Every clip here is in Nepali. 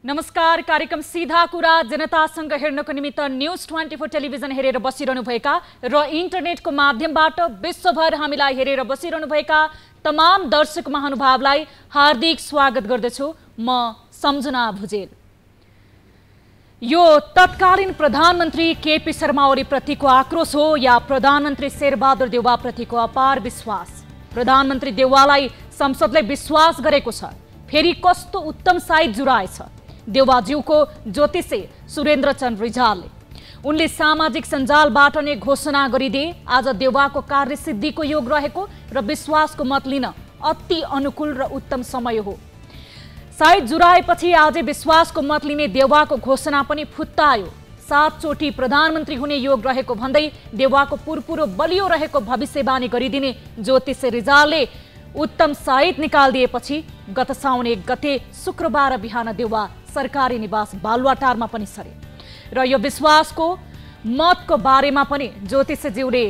नमस्कार। कार्यक्रम सीधा कुरा जनतासँग हेर्नको निमित्त न्यूज 24 टेलिभिजन हेरेर बसिरहनु भएका र इन्टरनेटको माध्यमबाट विश्वभर हामीलाई हेरेर बसिरहनु भएका तमाम दर्शक महानुभावलाई हार्दिक स्वागत गर्दछु। म सम्झना भुजेल। यो तत्कालीन प्रधानमन्त्री केपी शर्मा ओली प्रतिको आक्रोश हो या प्रधानमन्त्री शेरबहादुर देउवा प्रतिको अपार विश्वास? प्रधानमन्त्री देउवालाई संसदले विश्वास गरेको छ, फेरि कस्तो उत्तम साइत जुराएछ देउवाज्यूको ज्योतिषी सुरेन्द्र चन्द्र रिजालले। उनले सामाजिक सञ्जालबाट नै घोषणा गरिदिए आज देउवाको कार्यसिद्धिको योग रहेको र विश्वासको मत लिन अति अनुकूल र उत्तम समय हो। साइत जुराएपछि आज विश्वासको मत लिने देउवाको घोषणा पनि फुत्तायो। 7 चोटि प्रधानमन्त्री हुने योग रहेको भन्दै देउवाको पुरपुरो बलियो रहेको भविष्यवाणी गरिदिने ज्योतिषी रिजालले उत्तम साइत निकालिदिएपछि गत साउन 1 गते शुक्रबार बिहान देउवा सरकारी निवास बालुवाटारमा पनि सरे र यो विश्वासको मतको बारेमा पनि ज्योतिषज्यूले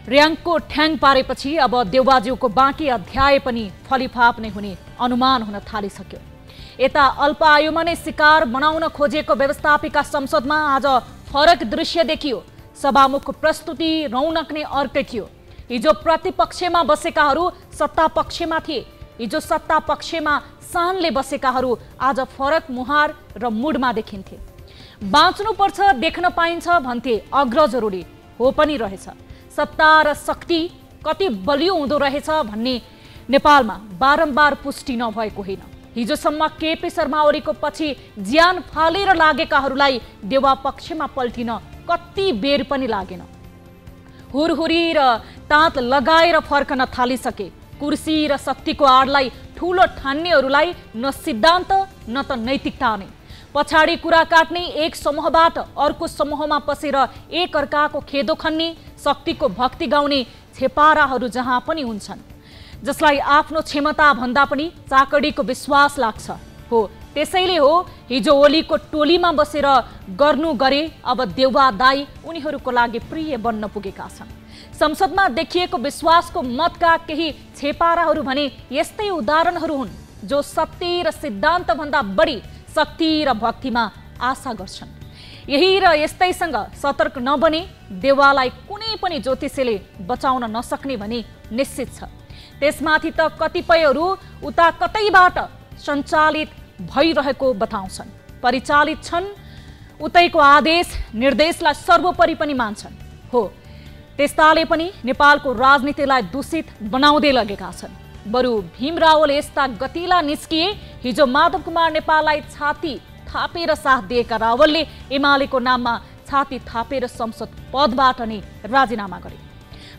र्याङ्कको ठ्याङ पारेपछि अब देउवाज्यूको बाँकी अध्याय पनि फलिफाप नै हुने अनुमान हुन थालिसक्यो। यता अल्प आयुमा नै शिकार बनाउन खोजेको व्यवस्थापिका संसदमा आज फरक दृश्य देखियो। सभामुखको प्रस्तुति रौनक नै अर्कै थियो। हिजो प्रतिपक्षमा बसेकाहरू सत्ता पक्षमा थिए, हिजो सत्ता पक्षमा सानले बसेकाहरू आज फरक मुहार र मुडमा देखिन्थे। बाँच्नुपर्छ देख्न पाइन्छ भन्थे अग्रजहरूले, हो पनि रहेछ। सत्ता र शक्ति कति बलियो हुँदो रहेछ भन्ने नेपालमा बारम्बार पुष्टि नभएको होइन। हिजोसम्म केपी शर्मा ओलीको पछि ज्यान फालेर लागेकाहरूलाई देउवा पक्षमा पल्टिन कति बेर पनि लागेन। हुरहुरी र ताँत लगाएर फर्कन थालिसके। कुर्सी र शक्तिको आडलाई ठूलो ठान्नेहरूलाई न सिद्धान्त न त नैतिकता नै। पछाडि कुरा काट्ने एक समूहबाट अर्को समूहमा पसेर एक अर्काको खेदो खन्ने, शक्तिको भक्ति गाउने छेपाराहरू जहाँ पनि हुन्छन्, जसलाई आफ्नो क्षमता भन्दा पनि चाकडीको विश्वास लाग्छ। हो त्यसैले हो हिजो ओलीको टोलीमा बसेर गर्नु गरे अब देउवा दाई उनीहरूको लागि प्रिय बन्न पुगेका छन्। संसदमा देखिएको विश्वासको मतका केही छेपाराहरू भने यस्तै उदाहरणहरू हुन् जो सत्य र सिद्धान्त भन्दा बढी शक्ति र भक्तिमा आशा गर्छन्। यही र यस्तैसँग सतर्क नबने देउवालाई कुनै पनि ज्योतिषीले बचाउन नसक्ने भने निश्चित छ। त्यसमाथि त कतिपयहरू उता कतैबाट सञ्चालित भइरहेको बताउँछन्, परिचालित छन्, उतैको आदेश निर्देशलाई सर्वोपरि पनि मान्छन्। हो त्यस्ताले पनि नेपालको राजनीतिलाई दूषित बनाउँदै लगेका छन्। बरु भीम रावल यस्ता गतिला निस्किए। हिजो माधव कुमार नेपाललाई छाती थापेर साथ दिएका रावलले एमालेको नाममा छाती थापेर संसद पदबाट नै राजीनामा गरे।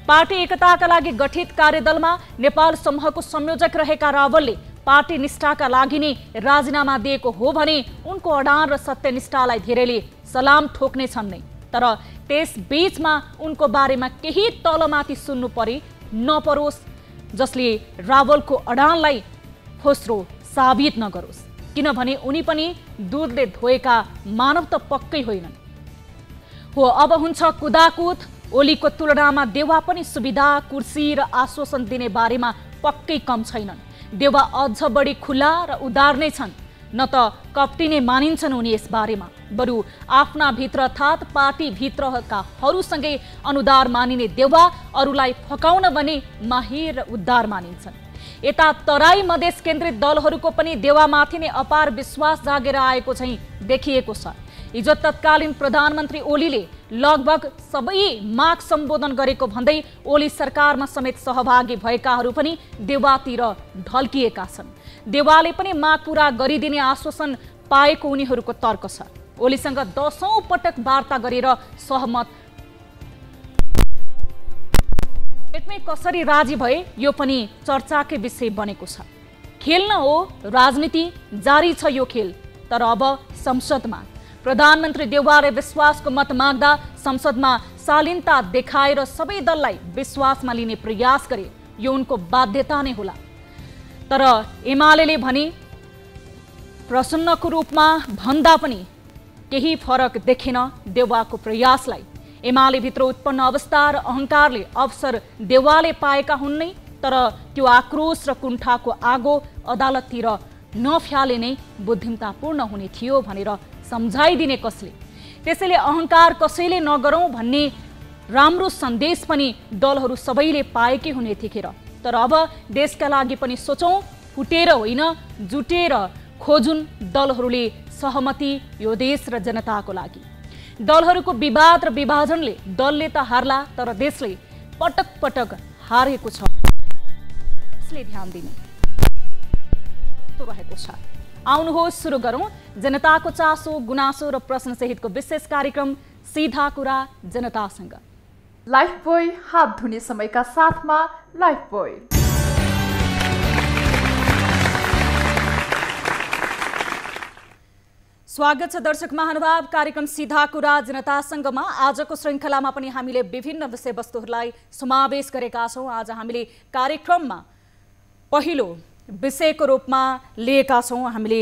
पार्टी एकताका लागि गठित कार्यदलमा नेपाल समूहको संयोजक रहेका रावलले पार्टी निष्ठाका लागि नै राजीनामा दिएको हो भने उनको अडान र सत्यनिष्ठालाई धेरैले सलाम ठोक्ने छन् नै। तर त्यस बीचमा उनको बारेमा केही तलमाथि सुन्नु परे नपरोस् जसले रावलको अडानलाई फोस्रो साबित नगरोस्, किनभने उनी पनि दूधले धोएका मानव त पक्कै होइनन्। हो अब हुन्छ कुदाकुद। ओलीको तुलनामा देउवा पनि सुविधा, कुर्सी र आश्वासन दिने बारेमा पक्कै कम छैनन्। देउवा अझ बढी खुला र उदार नै छन्। न त कप्टी नै मानिन्छन् उनी यस बारेमा, बरु आफ्ना भित्र अर्थात् पार्टी भित्रकाहरूसँगै अनुदार मानिने देउवा अरूलाई फकाउन भने माहिर र उद्धार मानिन्छन्। यता तराई मधेस केन्द्रित दलहरूको पनि देउवामाथि नै अपार विश्वास जागेर आएको चाहिँ देखिएको छ। हिजो तत्कालीन प्रधानमन्त्री ओलीले लगभग सबै माग सम्बोधन गरेको भन्दै ओली सरकारमा समेत सहभागी भएकाहरू पनि देउवातिर ढल्किएका छन्। देउवाले पनि माग पूरा गरिदिने आश्वासन पाएको उनीहरूको तर्क छ। ओलीसँग 10औं पटक वार्ता गरेर सहमत भेटमै कसरी राजी भए यो पनि चर्चाकै विषय बनेको छ। खेल्न हो राजनीति, जारी छ यो खेल। तर अब संसदमा प्रधानमन्त्री देउवाले विश्वासको मत माग्दा संसदमा शालीनता देखाएर सबै दललाई विश्वासमा लिने प्रयास गरे। यो उनको बाध्यता नै होला। तर एमाले भने प्रसन्नको रूपमा भन्दा पनि केही फरक देखेन देउवाको प्रयासलाई। एमाले भित्र उत्पन्न अवस्था र अहंकारले अवसर देउवाले पाएका हुन् नै, तर त्यो आक्रोश र कुण्ठाको आगो अदालततिर नफ्याले नै बुद्धिमतापूर्ण हुने थियो भनेर सम्झाइदिने कसले? त्यसैले अहंकार कसैले नगरौं भन्ने राम्रो सन्देश पनि दलहरू सबैले पाएकै हुने थिखेर। तर अब देशका लागि पनि सोचौं, फुटेर होइन जुटेर खोजुन् दलहरूले सहमति यो देश र जनताको लागि। दलहरूको विवाद र विभाजनले दलले त हार्ला तर देशले पटक पटक हारेको छ। यसले ध्यान दिनु रहेको छ। आउनुहोस् सुरु गरौं जनताको चासो गुनासो र प्रश्न सहितको विशेष कार्यक्रम सीधा कुरा जनतासँग। लाइफबोय हात धुने समयका साथमा लाइफबोय। स्वागत छ दर्शक महानुभाव कार्यक्रम सीधा कुरा जनतासँगमा। आजको श्रृङ्खलामा पनि हामीले विभिन्न विषयवस्तुहरूलाई समावेश गरेका छौँ। आज हामीले कार्यक्रममा पहिलो विषयको रूपमा लिएका छौँ हामीले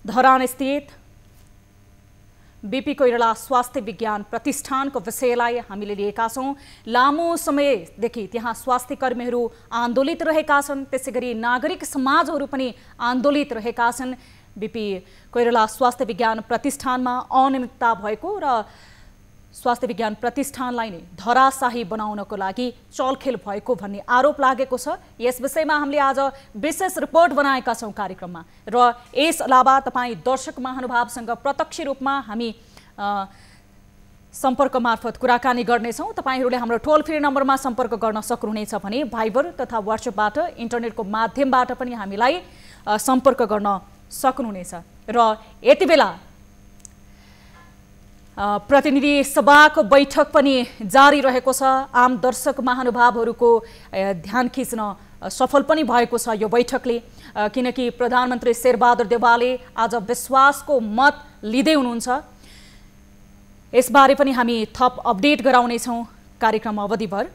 धरान स्थित बीपी कोइराला स्वास्थ्य विज्ञान प्रतिष्ठानको विषयलाई हामीले लिएका छौँ। लामो समयदेखि त्यहाँ स्वास्थ्य कर्मीहरू आन्दोलित रहेका छन्, त्यसैगरी नागरिक समाजहरू पनि आन्दोलित रहेका छन्। बीपी कोइराला स्वास्थ्य विज्ञान प्रतिष्ठानमा अनियमितता भएको र स्वास्थ्य विज्ञान प्रतिष्ठानलाई नै धराशाही बनाउनको लागि चलखेल भएको भन्ने आरोप लागेको छ। यस विषयमा हामीले आज विशेष रिपोर्ट बनाएका छौँ कार्यक्रममा र यस अलावा तपाईँ दर्शक महानुभावसँग प्रत्यक्ष रूपमा हामी सम्पर्क मार्फत कुराकानी गर्नेछौँ। तपाईहरूले हाम्रो टोल फ्री नम्बरमा सम्पर्क गर्न सक्नुहुनेछ भने भाइबर तथा व्हाट्सएपबाट इन्टरनेटको माध्यमबाट पनि हामीलाई सम्पर्क गर्न सक्नुहुनेछ। र यति बेला प्रतिनिधि सभाको बैठक पनि जारी रहेको छ। आम दर्शक महानुभावहरूको ध्यान खिच्न सफल पनि भएको छ यो बैठकले, किनकि प्रधानमन्त्री शेरबहादुर देउवाले आज विश्वासको मत लिँदै हुनुहुन्छ। यसबारे पनि हामी थप अपडेट गराउनेछौँ कार्यक्रम अवधिभर।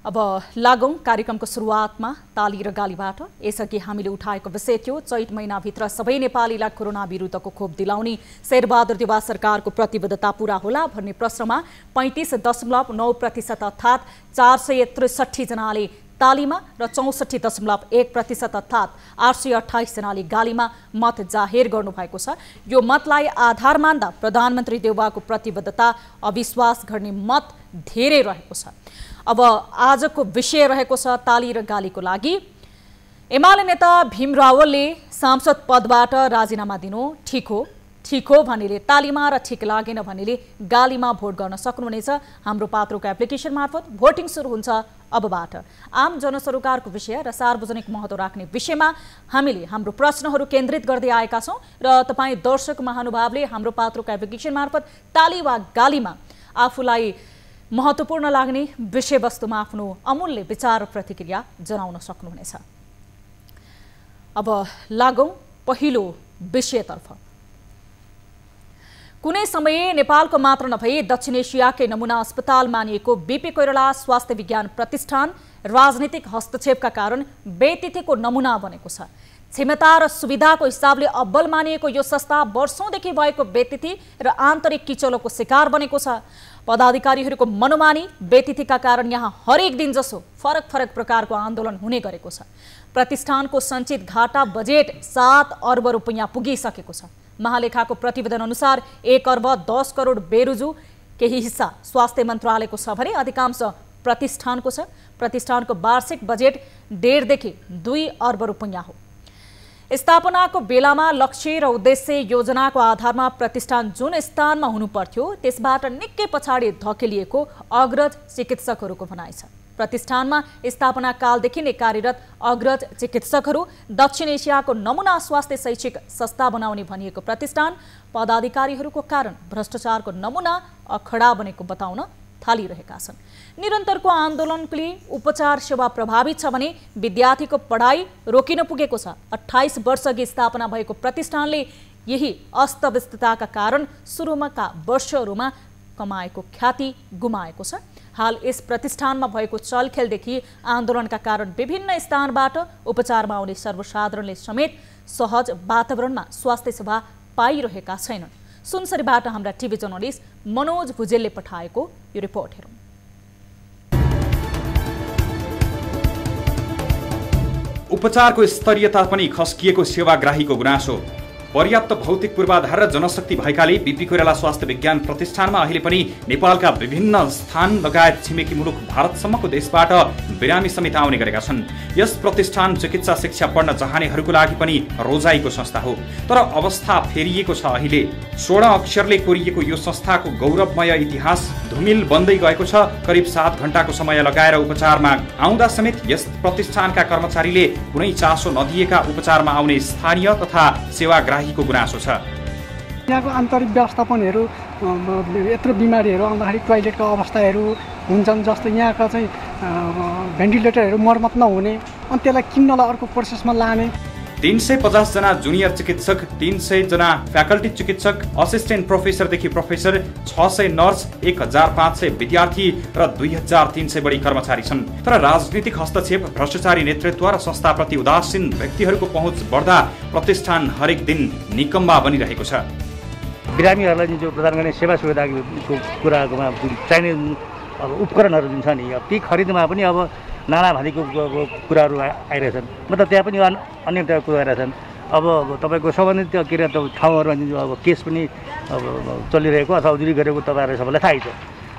अब लागौं कार्यक्रमको सुरुवातमा ताली र गालीबाट। यसअघि हामीले उठाएको विषय थियो चैत महिनाभित्र सबै नेपालीलाई कोरोना विरुद्धको खोप दिलाउने शेरबहादुर देउवा सरकारको प्रतिबद्धता पूरा होला भन्ने प्रश्नमा 35.9% अर्थात् 463 जनाले तालीमा र 64.1% अर्थात् 828 जनाले गालीमा मत जाहेर गर्नुभएको छ। यो मतलाई आधार मान्दा प्रधानमन्त्री देउवाको प्रतिबद्धता अविश्वास गर्ने मत धेरै रहेको छ। अब आजको विषय रहेको छ ताली र गालीको लागि। एमाले नेता भीम रावलले सांसद पदबाट राजीनामा दिनु ठिक हो भन्नेले तालीमा र ठिक लागेन भन्नेले गालीमा भोट गर्न सक्नुहुनेछ। हाम्रो पात्रोको एप्लिकेसन मार्फत भोटिङ सुरु हुन्छ अबबाट। आम जनसरोकारको विषय र सार्वजनिक महत्त्व राख्ने विषयमा हामीले हाम्रो प्रश्नहरू केन्द्रित गर्दै आएका छौँ र तपाईँ दर्शक महानुभावले हाम्रो पात्रोको एप्लिकेसन मार्फत ताली वा गालीमा आफूलाई महत्त्वपूर्ण लाग्ने विषयवस्तुमा आफ्नो अमूल्य विचार र प्रतिक्रिया जनाउन सक्नुहुनेछ। अब लागौं पहिलो विषयतर्फ। कुनै समय नेपालको मात्र नभई दक्षिण एसियाकै नमुना अस्पताल मानिएको बीपी कोइराला स्वास्थ्य विज्ञान प्रतिष्ठान राजनीतिक हस्तक्षेपका कारण बेतिथिको नमुना बनेको छ। क्षमता र सुविधाको हिसाबले अब्बल मानिएको यो संस्था वर्षौंदेखि भएको बेतिथि र आन्तरिक किचलोको शिकार बनेको छ। पदाधिकारीहरूको मनोमानी बेतिथिका कारण यहाँ हरेक दिन जसो फरक फरक प्रकारको आन्दोलन हुने गरेको छ। प्रतिष्ठानको सञ्चित घाटा बजेट 7 अर्ब रुपैयाँ पुगिसकेको छ। महालेखाको प्रतिवेदन अनुसार 1 अर्ब 10 करोड बेरुजु, केही हिस्सा स्वास्थ्य मन्त्रालयको छ भने अधिकांश प्रतिष्ठानको छ। प्रतिष्ठानको वार्षिक बजेट 1.5 देखि 2 अर्ब रुपैयाँ हो। स्थापनाको बेलामा लक्ष्य र उद्देश्य योजनाको आधारमा प्रतिष्ठान जुन स्थानमा हुनुपर्थ्यो त्यसबाट निकै पछाडि धकेलिएको अग्रज चिकित्सकहरूको भनाइ छ। प्रतिष्ठानमा स्थापना कालदेखि नै कार्यरत अग्रज चिकित्सकहरू दक्षिण एसियाको नमुना स्वास्थ्य शैक्षिक संस्था बनाउने भनिएको प्रतिष्ठान पदाधिकारीहरूको कारण भ्रष्टाचारको नमुना अखडा बनेको बताउन थालिरहेका छन्। निरन्तरको आन्दोलनले उपचार सेवा प्रभावित छ भने विद्यार्थीको पढाइ रोकिन पुगेको छ। 28 वर्षअघि स्थापना भएको प्रतिष्ठानले यही अस्तव्यस्तताका कारण सुरुमाका वर्षहरूमा कमाएको ख्याति गुमाएको छ। हाल यस प्रतिष्ठानमा भएको चलखेलदेखि आन्दोलनका कारण विभिन्न स्थानबाट उपचारमा आउने सर्वसाधारणले समेत सहज वातावरणमा स्वास्थ्य सेवा पाइरहेका छैनन्। सुनसरीबाट हाम्रा टिभी जर्नलिस्ट मनोज भुजेलले पठाएको यो रिपोर्ट हेरौँ। उपचारको स्तरीयता पनि खस्किएको सेवाग्राहीको गुनासो। पर्याप्त भौतिक पूर्वाधार र जनशक्ति भएकाले बीपी कोइराला स्वास्थ्य विज्ञान प्रतिष्ठानमा अहिले पनि नेपालका विभिन्न स्थान लगायत छिमेकी मुलुक भारतसम्मको देशबाट बिरामी समेत आउने गरेका छन्। यस प्रतिष्ठान चिकित्सा शिक्षा पढ्न चाहनेहरूको लागि पनि रोजाइको संस्था हो। तर अवस्था फेरिएको छ। अहिले 16 अक्षरले कोरिएको यो संस्थाको गौरवमय इतिहास धुमिल बन्दै गएको छ। करिब 7 घण्टाको समय लगाएर उपचारमा आउँदा समेत यस प्रतिष्ठानका कर्मचारीले कुनै चासो नदिएका उपचारमा आउने स्थानीय तथा सेवाग्राहीको गुनासो छ। यहाँको आन्तरिक व्यवस्थापनहरू यत्रो बिमारीहरू आउँदाखेरि टोयलेटको अवस्थाहरू हुन्छन्, जस्तो यहाँका चाहिँ भेन्टिलेटरहरू मर्मत नहुने, अनि त्यसलाई किन्नलाई अर्को प्रोसेसमा लाने। 350 जना जुनियर चिकित्सक, 300 जना फ्याकल्टी चिकित्सक, असिस्टेन्ट प्रोफेसरदेखि प्रोफेसर, 600 नर्स, 1500 विद्यार्थी र 2300 बढी कर्मचारी छन्। तर राजनीतिक हस्तक्षेप, भ्रष्टाचारी नेतृत्व र संस्थाप्रति उदासीन व्यक्तिहरूको पहुँच बढ्दा प्रतिष्ठान हरेक दिन निकम्बा बनिरहेको छ। बिरामीहरूलाई जुन चाहिँ प्रदान गर्ने सेवा सुविधाको कुरामा चाहिने उपकरणहरू जुन छ नि, ती खरिदमा पनि अब नानाभाँतीको कुराहरू आइरहेछन्। मतलब त्यहाँ पनि अन्य कुराहरू आइरहेछन्। अब तपाईँको सम्बन्धित के अरे ठाउँहरूमा जुन अब केस पनि अब चलिरहेको अथवा जुरी गरेको तपाईँहरू सबैलाई थाहै छ।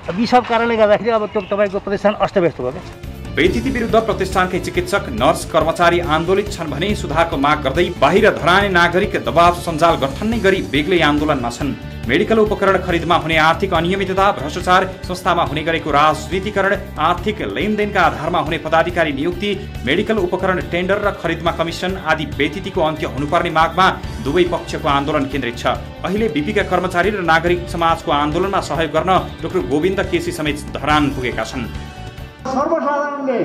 अब यी सब कारणले गर्दाखेरि अब तपाईँको प्रतिष्ठान अस्तव्यस्त भयो क्या। बेइज्जती विरुद्ध प्रतिष्ठानकै चिकित्सक, नर्स, कर्मचारी आन्दोलित छन् भने सुधारको माग गर्दै बाहिर धराने नागरिक दबाव सञ्जाल गठन नै गरी बेग्लै आन्दोलनमा छन्। मेडिकल उपकरण खरिदमा हुने आर्थिक अनियमितता, भ्रष्टाचार, संस्थामा हुने गरेको राजनीतिकरण, आर्थिक लेनदेनका आधारमा हुने पदाधिकारी नियुक्ति, मेडिकल उपकरण टेन्डर र खरिदमा कमिसन आदि बेइज्जतीको अन्त्य हुनुपर्ने मागमा दुवै पक्षको आन्दोलन केन्द्रित छ। अहिले बीपीका कर्मचारी र नागरिक समाजको आन्दोलनमा सहयोग गर्न डाक्टर गोविन्द केसी समेत धरान पुगेका छन्। सर्वसाधारणले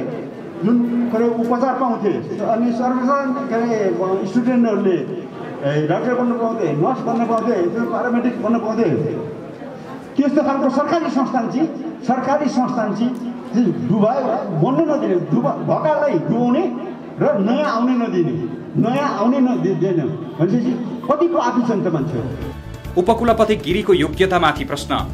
जुन उपचार पाउँथे अनि सर्वसाधारण के अरे स्टुडेन्टहरूले डाक्टर बन्न पाउँथे, नर्स बन्न पाउँथे, प्यारामेडिक बन्न पाउँथे, त्यस्तो खालको सरकारी संस्थान चाहिँ डुबायो, बन्न नदिने, भएकालाई डुबाउने र नयाँ आउने नदिने, नयाँ आउने नदिँदैन भनेपछि कतिको आफू छन् त मान्छेहरू। उपकुलपति गिरीको योग्यतामाथि प्रश्न।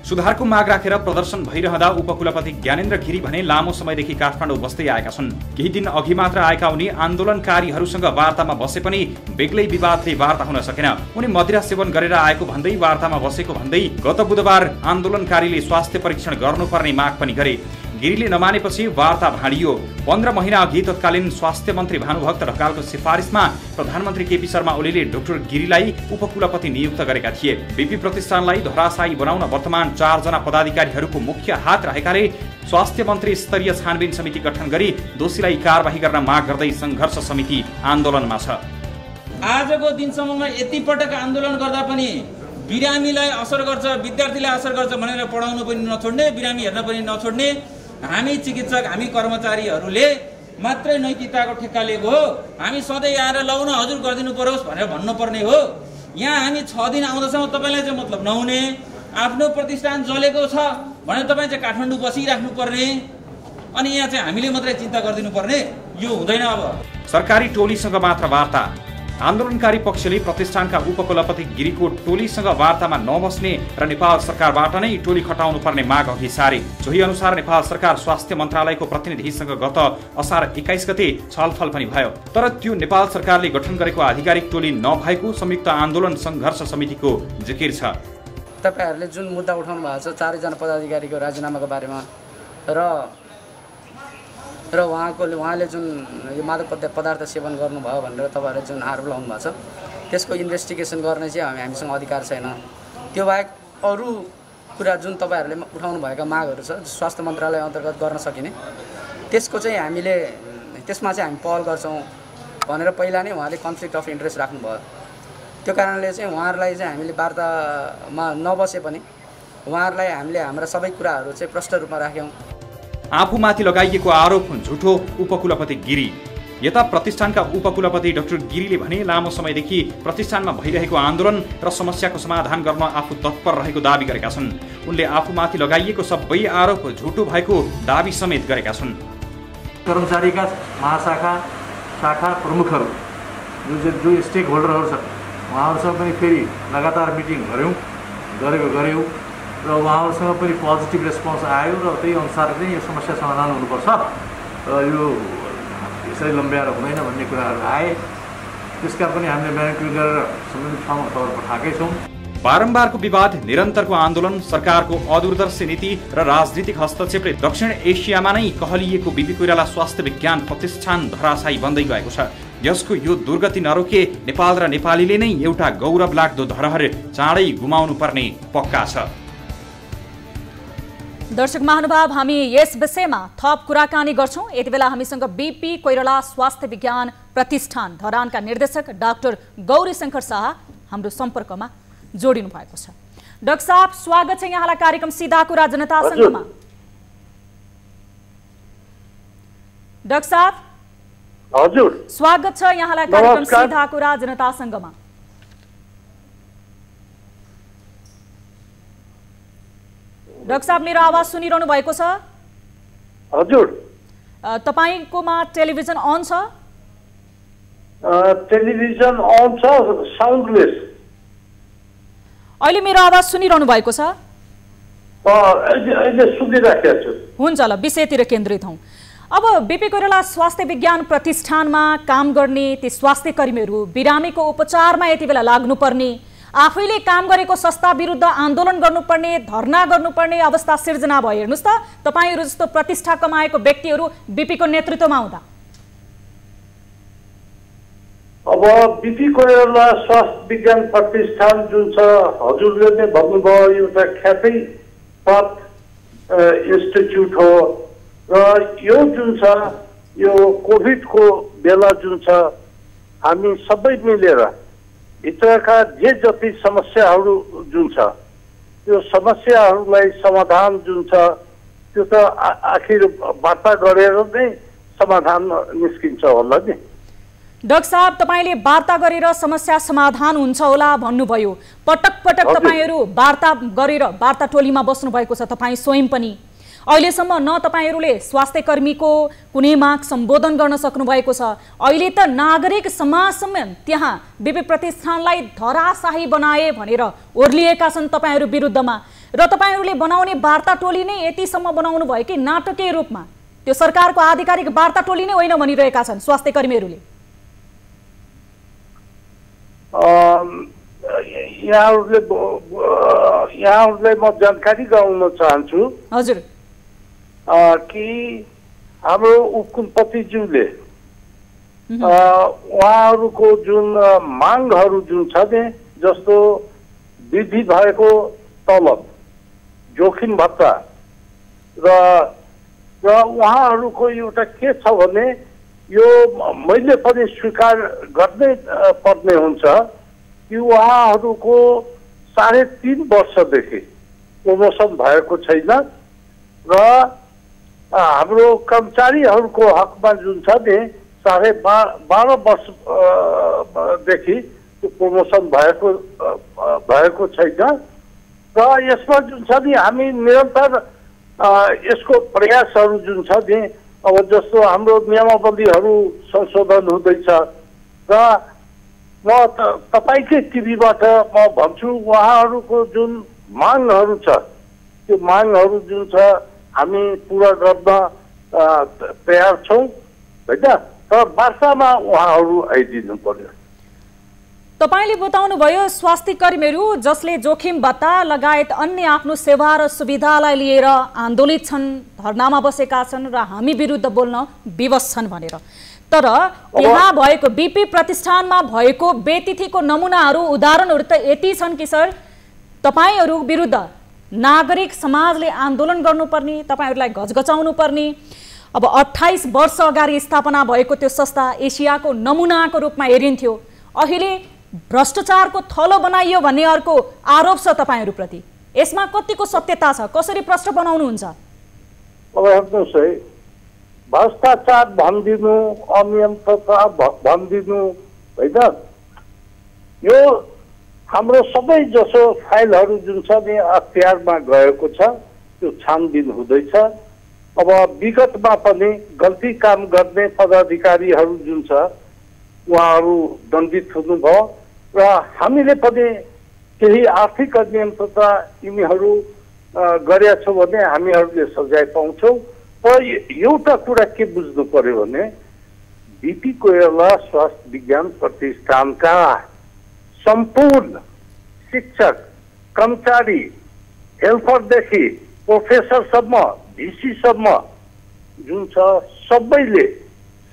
सुधारको माग राखेर प्रदर्शन भइरहँदा उपकुलपति ज्ञानेन्द्र गिरी भने लामो समयदेखि काठमाडौँ बस्दै आएका छन्। केही दिन अघि मात्र आएका उनी आन्दोलनकारीहरूसँग वार्तामा बसे पनि बेग्लै विवादले वार्ता हुन सकेन। उनी मदिरा सेवन गरेर आएको भन्दै वार्तामा बसेको भन्दै गत बुधबार आन्दोलनकारीले स्वास्थ्य परीक्षण गर्नुपर्ने माग पनि गरे। गिरीले नमानेपछि वार्ता भाँडियो। 15 महिना अघि तत्कालीन स्वास्थ्य मन्त्री भानुभक्त ढकालको सिफारिसमा प्रधानमन्त्री केपी शर्मा ओलीले डाक्टर गिरीलाई उपकुलपति नियुक्त गरेका थिए। बीपी प्रतिष्ठानलाई धराशायी बनाउन वर्तमान 4 जना पदाधिकारीहरूको मुख्य हात रहेकाले स्वास्थ्य मन्त्री स्तरीय छानबिन समिति गठन गरी दोषीलाई कारबाही गर्न माग गर्दै सङ्घर्ष समिति आन्दोलनमा छ। आजको दिनसम्ममा यति पटक आन्दोलन गर्दा पनि बिरामीलाई असर गर्छ, विद्यार्थीलाई असर गर्छ भनेर पढाउनु पनि नछोड्ने, बिरामी हेर्न पनि नछोड्ने हामी चिकित्सक, हामी कर्मचारीहरूले मात्रै नैतिकताको ठेक्का लिएको हो। हामी सधैँ आएर लाउन हजुर गरिदिनु परोस् भनेर भन्नुपर्ने हो। यहाँ हामी 6 दिन आउँदासम्म तपाईँलाई चाहिँ मतलब नहुने, आफ्नो प्रतिष्ठान जलेको छ भने तपाईँ चाहिँ काठमाडौँ बसिराख्नु पर्ने, अनि यहाँ चाहिँ हामीले मात्रै चिन्ता गरिदिनु पर्ने, यो हुँदैन। अब सरकारी टोलीसँग मात्र वार्ता। आन्दोलनकारी पक्षले प्रतिष्ठानका उपकुलपति गिरीको टोलीसँग वार्तामा नबस्ने र नेपाल सरकारबाट नै टोली खटाउनु पर्ने माग अघि सारे। सोही अनुसार नेपाल सरकार स्वास्थ्य मन्त्रालयको प्रतिनिधिसँग गत असार 21 गते छलफल पनि भयो। तर त्यो नेपाल सरकारले गठन गरेको आधिकारिक टोली नभएको संयुक्त आन्दोलन सङ्घर्ष समितिको जिकिर छ। तपाईहरुले जुन मुद्दा उठाउनु भएको छ 4 जना पदाधिकारीको राजीनामाको बारेमा र उहाँले जुन यो मादक पदार्थ सेवन गर्नुभयो भनेर तपाईहरुले जुन आरोप लगाउनु भएको छ त्यसको इन्भेस्टिगेसन गर्ने चाहिँ हामीसँग अधिकार छैन। त्यो बाहेक अरू कुरा जुन तपाईहरुले उठाउनु भएका मागहरू छ स्वास्थ्य मन्त्रालय अन्तर्गत गर्न सकिने त्यसको चाहिँ हामीले त्यसमा चाहिँ हामी पहल गर्छौं भनेर पहिला नै उहाँले कन्फ्लिक्ट अफ इन्ट्रेस्ट राख्नुभयो। त्यो कारणले चाहिँ उहाँहरुलाई चाहिँ हामीले वार्तामा नबसे पनि उहाँहरुलाई हामीले हाम्रा सबै कुराहरू चाहिँ प्रष्ट रूपमा राख्यौं। आफूमाथि लगाइएको आरोप झुठो उपकुलपति गिरी। यता प्रतिष्ठानका उपकुलपति डाक्टर गिरीले भने लामो समयदेखि प्रतिष्ठानमा भइरहेको आन्दोलन र समस्याको समाधान गर्न आफू तत्पर रहेको दाबी गरेका छन्। उनले आफूमाथि लगाइएको सबै आरोप झुठो भएको दाबी समेत गरेका छन्। कर्मचारीका महाशाखा शाखा प्रमुखहरू जो स्टेक होल्डरहरू छन् उहाँहरूसँग पनि फेरि लगातार मिटिङ गऱ्यौँ र उहाँहरूसँग पनि पोजिटिभ रेस्पोन्स आयो र त्यही अनुसार चाहिँ यो समस्या समाधान हुनुपर्छ। यो यसरी लम्ब्याएर हुँदैन भन्ने कुराहरू आए। त्यसका पनि हामीले म्यानिपुलेट गरेर सम्बन्धित ठाउँमा खबर पठाएकै छौँ। बारम्बारको विवाद, निरन्तरको आन्दोलन, सरकारको अदूरदर्शी नीति र राजनीतिक हस्तक्षेपले दक्षिण एसियामा नै कहलिएको बिपी कोइराला स्वास्थ्य विज्ञान प्रतिष्ठान धराशायी बन्दै गएको छ। यसको यो दुर्गति नरोके नेपाल र नेपालीले नै एउटा गौरव लाग्दो धरोहर चाँडै गुमाउनु पर्ने पक्का छ। दर्शक महानुभाव, हामी यस विषयमा थप कुराकानी गर्छौं। यति बेला हामीसँग बिपी कोइराला स्वास्थ्य विज्ञान प्रतिष्ठान धरानका निर्देशक डाक्टर गौरी शंकर शाह हाम्रो सम्पर्कमा जोडिनु भएको छ। डाक्टर साहब, स्वागत छ यहाँलाई कार्यक्रम सीधा कुरा जनता संघमा। डाक्टर साहब हजुर, स्वागत छ यहाँलाई कार्यक्रम सीधा कुरा जनता संघमा। डाक्टर साहब, मेरो आवाज सुनिरहनु भएको छ? हजुर। तपाईकोमा टेलिभिजन अन छ? टेलिभिजन अन छ, साउन्डलेस। अहिले मेरो आवाज सुनिरहनु भएको छ? अहिले सुनिराखेको छु। हुन्छ ल, विषयतिर केन्द्रित हौं। अब बिपी कोइराला स्वास्थ्य विज्ञान प्रतिष्ठानमा काम गर्ने ती स्वास्थ्य कर्मीहरू बिरामीको उपचारमा यति बेला लाग्नुपर्ने, आफैले काम गरेको संस्था विरुद्ध आन्दोलन गर्नुपर्ने, धरना गर्नुपर्ने अवस्था सिर्जना भयो। हेर्नुस् त, तपाईहरू जस्तो प्रतिष्ठा कमाएको व्यक्तिहरू बिपीको नेतृत्वमा हुँदा। अब बिपी कोइराला स्वास्थ्य विज्ञान प्रतिष्ठान जुन छ, हजुरले नै भन्नुभयो, एउटा ख्याति प्राप्त इन्स्टिट्युट हो र यो जुन छ, यो कोभिडको बेला जुन छ, हामी सबै मिलेर भित्रका जे जति समस्याहरू जुन छ, त्यो समस्याहरूलाई समाधान जुन छ, त्यो त आखिर वार्ता गरेर नै समाधान निस्किन्छ होला नि। डाक्टर साहब, तपाईले वार्ता गरेर समस्या समाधान हुन्छ होला भन्नुभयो। पटक पटक तपाईहरू वार्ता गरेर वार्ता टोलीमा बस्नु भएको छ, तपाईँ स्वयं पनि। अहिलेसम्म न तपाईहरूले स्वास्थ्य कर्मीको कुनै माग सम्बोधन गर्न सक्नु भएको छ। अहिले त नागरिक समाजसम्म त्यहाँ बिपी प्रतिष्ठानलाई धराशाही बनाए भनेर ओर्लिएका छन् तपाईहरू विरुद्धमा, र तपाईहरूले बनाउने वार्ता टोली नै यतिसम्म बनाउनु भयो कि नाटकीय रूपमा त्यो सरकारको आधिकारिक वार्ता टोली नै होइन भनिरहेका छन् स्वास्थ्य कर्मीहरूले। यहाँहरूलाई म जानकारी गराउन चाहन्छु। हजुर। कि हाम्रो उपकुलपतिज्यूले उहाँहरूको जुन मागहरू जुन छ नि, जस्तो वृद्धि भएको तलब, जोखिम भत्ता र उहाँहरूको एउटा के छ भने, यो मैले पनि स्वीकार गर्नै पर्ने हुन्छ कि उहाँहरूको 3.5 वर्षदेखि प्रमोसन भएको छैन र हाम्रो कर्मचारीहरूको हकमा जुन छ नि 12.5 वर्षदेखि प्रमोसन भएको छैन र यसमा जुन छ नि, हामी निरन्तर यसको प्रयासहरू जुन छ नि, अब जस्तो हाम्रो नियमावलीहरू संशोधन हुँदैछ र म तपाईँकै टिभीबाट म भन्छु, उहाँहरूको जुन मागहरू छ, त्यो मागहरू जुन छ हामी पुरा गर्न तयार छौँ, होइन? तर वार्तामा उहाँहरू आइदिनु पर्यो। तपाईले बताउनुभयो स्वास्थ्य कर्मीहरू जसले जोखिम भत्ता लगायत अन्य आफ्नो सेवा र सुविधालाई लिएर आन्दोलित छन्, धरनामा बसेका छन् र हामी विरुद्ध बोल्न विवश छन् भनेर। तर त्यहाँ भएको बिपी प्रतिष्ठानमा भएको बेतिथीको नमुनाहरू, उदाहरणहरू त यति छन् कि सर, तपाईहरू विरुद्ध नागरिक समाजले आन्दोलन गर्नुपर्ने, तपाईहरूलाई घचघचाउनु पर्ने। अब 28 वर्ष अगाडि स्थापना भएको त्यो संस्था एसियाको नमुनाको रूपमा हेरिन्थ्यो, अहिले भ्रष्टाचारको थलो बनाइयो भन्ने अर्को आरोप छ तपाईहरूप्रति। यसमा कतिको सत्यता छ? कसरी प्रश्न बनाउनुहुन्छ? अब हेर्नुहोस् है, भ्रष्टाचार भनिदिनु, अनियमितता भनिदिनु, होइन? यो हाम्रो सबै जसो फाइलहरू जुन छ नि अख्तियारमा गएको छ, त्यो छानबिन हुँदैछ। अब विगतमा पनि गल्ती काम गर्ने पदाधिकारीहरू जुन छ, उहाँहरू दण्डित हुनुभयो र हामीले पनि केही आर्थिक अनियमितता यिनीहरू गरेका छौँ भने हामीहरूले सजाय पाउँछौँ। तर एउटा कुरा के बुझ्नु पर्यो भने, बीपी कोइराला स्वास्थ्य विज्ञान प्रतिष्ठानका सम्पूर्ण शिक्षक कर्मचारी हेल्परदेखि प्रोफेसरसम्म भिसीसम्म जुन छ सबैले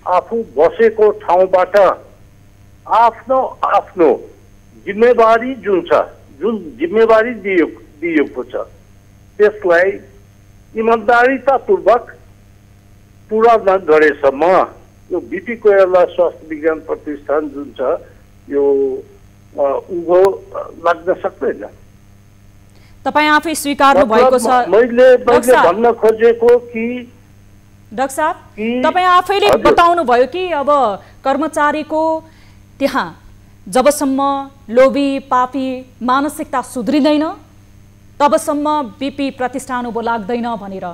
आफू बसेको ठाउँबाट आफ्नो आफ्नो जिम्मेवारी जुन छ, जुन जिम्मेवारी दिएको छ त्यसलाई इमान्दारितापूर्वक पुरा नगरेसम्म यो बीपी कोइराला स्वास्थ्य विज्ञान प्रतिष्ठान जुन छ यो उभो लाग्न सक्दैन। तपाईँ आफै स्वीकार्नु भएको छ। मैले भन्न खोजेको कि डाक्टर साहब, तपाईँ आफैले बताउनु भयो कि अब कर्मचारीको त्यहाँ जबसम्म लोभी पापी मानसिकता सुध्रिँदैन तबसम्म बीपी प्रतिष्ठान उभो लाग्दैन भनेर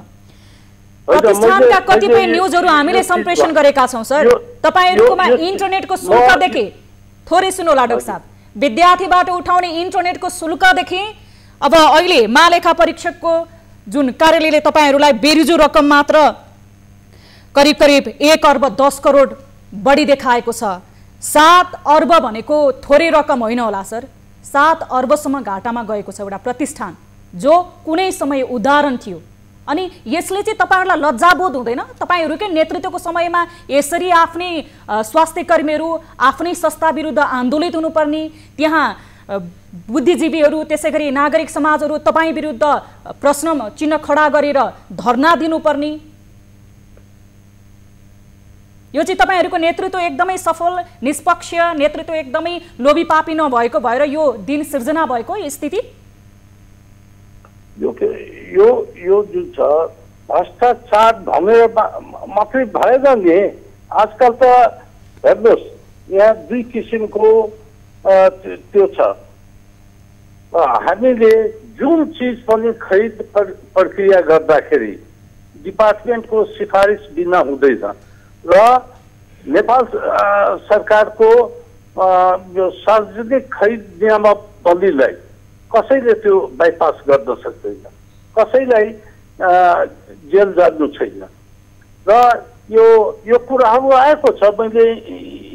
प्रतिष्ठानका कतिपय न्युजहरू हामीले सम्प्रेषण गरेका छौँ सर। तपाईँहरूकोमा इन्टरनेटको शुल्कदेखि थोरै सुन्नुहोला डाक्टर साहब, विद्यार्थीबाट उठाउने इन्टरनेटको शुल्कदेखि अब अहिले महालेखा परीक्षकको जुन कार्यालयले तपाईँहरूलाई बेरुजु रकम मात्र करिब करिब 1 अर्ब 10 करोड बढी देखाएको छ। 7 अर्ब भनेको थोरै रकम होइन होला सर। 7 अर्बसम्म घाटामा गएको छ एउटा प्रतिष्ठान जो कुनै समय उदाहरण थियो। अनि यसले चाहिँ तपाईँहरूलाई लज्जाबोध हुँदैन? तपाईँहरूकै नेतृत्वको समयमा यसरी आफ्नै स्वास्थ्य कर्मीहरू आफ्नै संस्था विरुद्ध आन्दोलित हुनुपर्ने, त्यहाँ बुद्धिजीवीहरू त्यसै गरी नागरिक समाजहरू तपाईँ विरुद्ध प्रश्न चिन्ह खडा गरेर धरना दिनुपर्ने, यो चाहिँ तपाईँहरूको नेतृत्व एकदमै सफल निष्पक्ष नेतृत्व एकदमै लोभी पापी नभएको भएर यो दिन सिर्जना भएको स्थिति? यो जुन छ भ्रष्टाचार भनेर मात्रै भएन नि। आजकल त हेर्नुहोस् यहाँ 2 किसिमको त्यो छ। हामीले जुन चिज पनि खरिद प्रक्रिया गर्दाखेरि डिपार्टमेन्टको सिफारिस बिना हुँदैन र नेपाल सरकारको यो सार्वजनिक खरिद नियमावलीलाई कसैले त्यो बाइपास गर्न सक्दैन, कसैलाई जेल जानु छैन। र यो कुराहरू आएको छ। मैले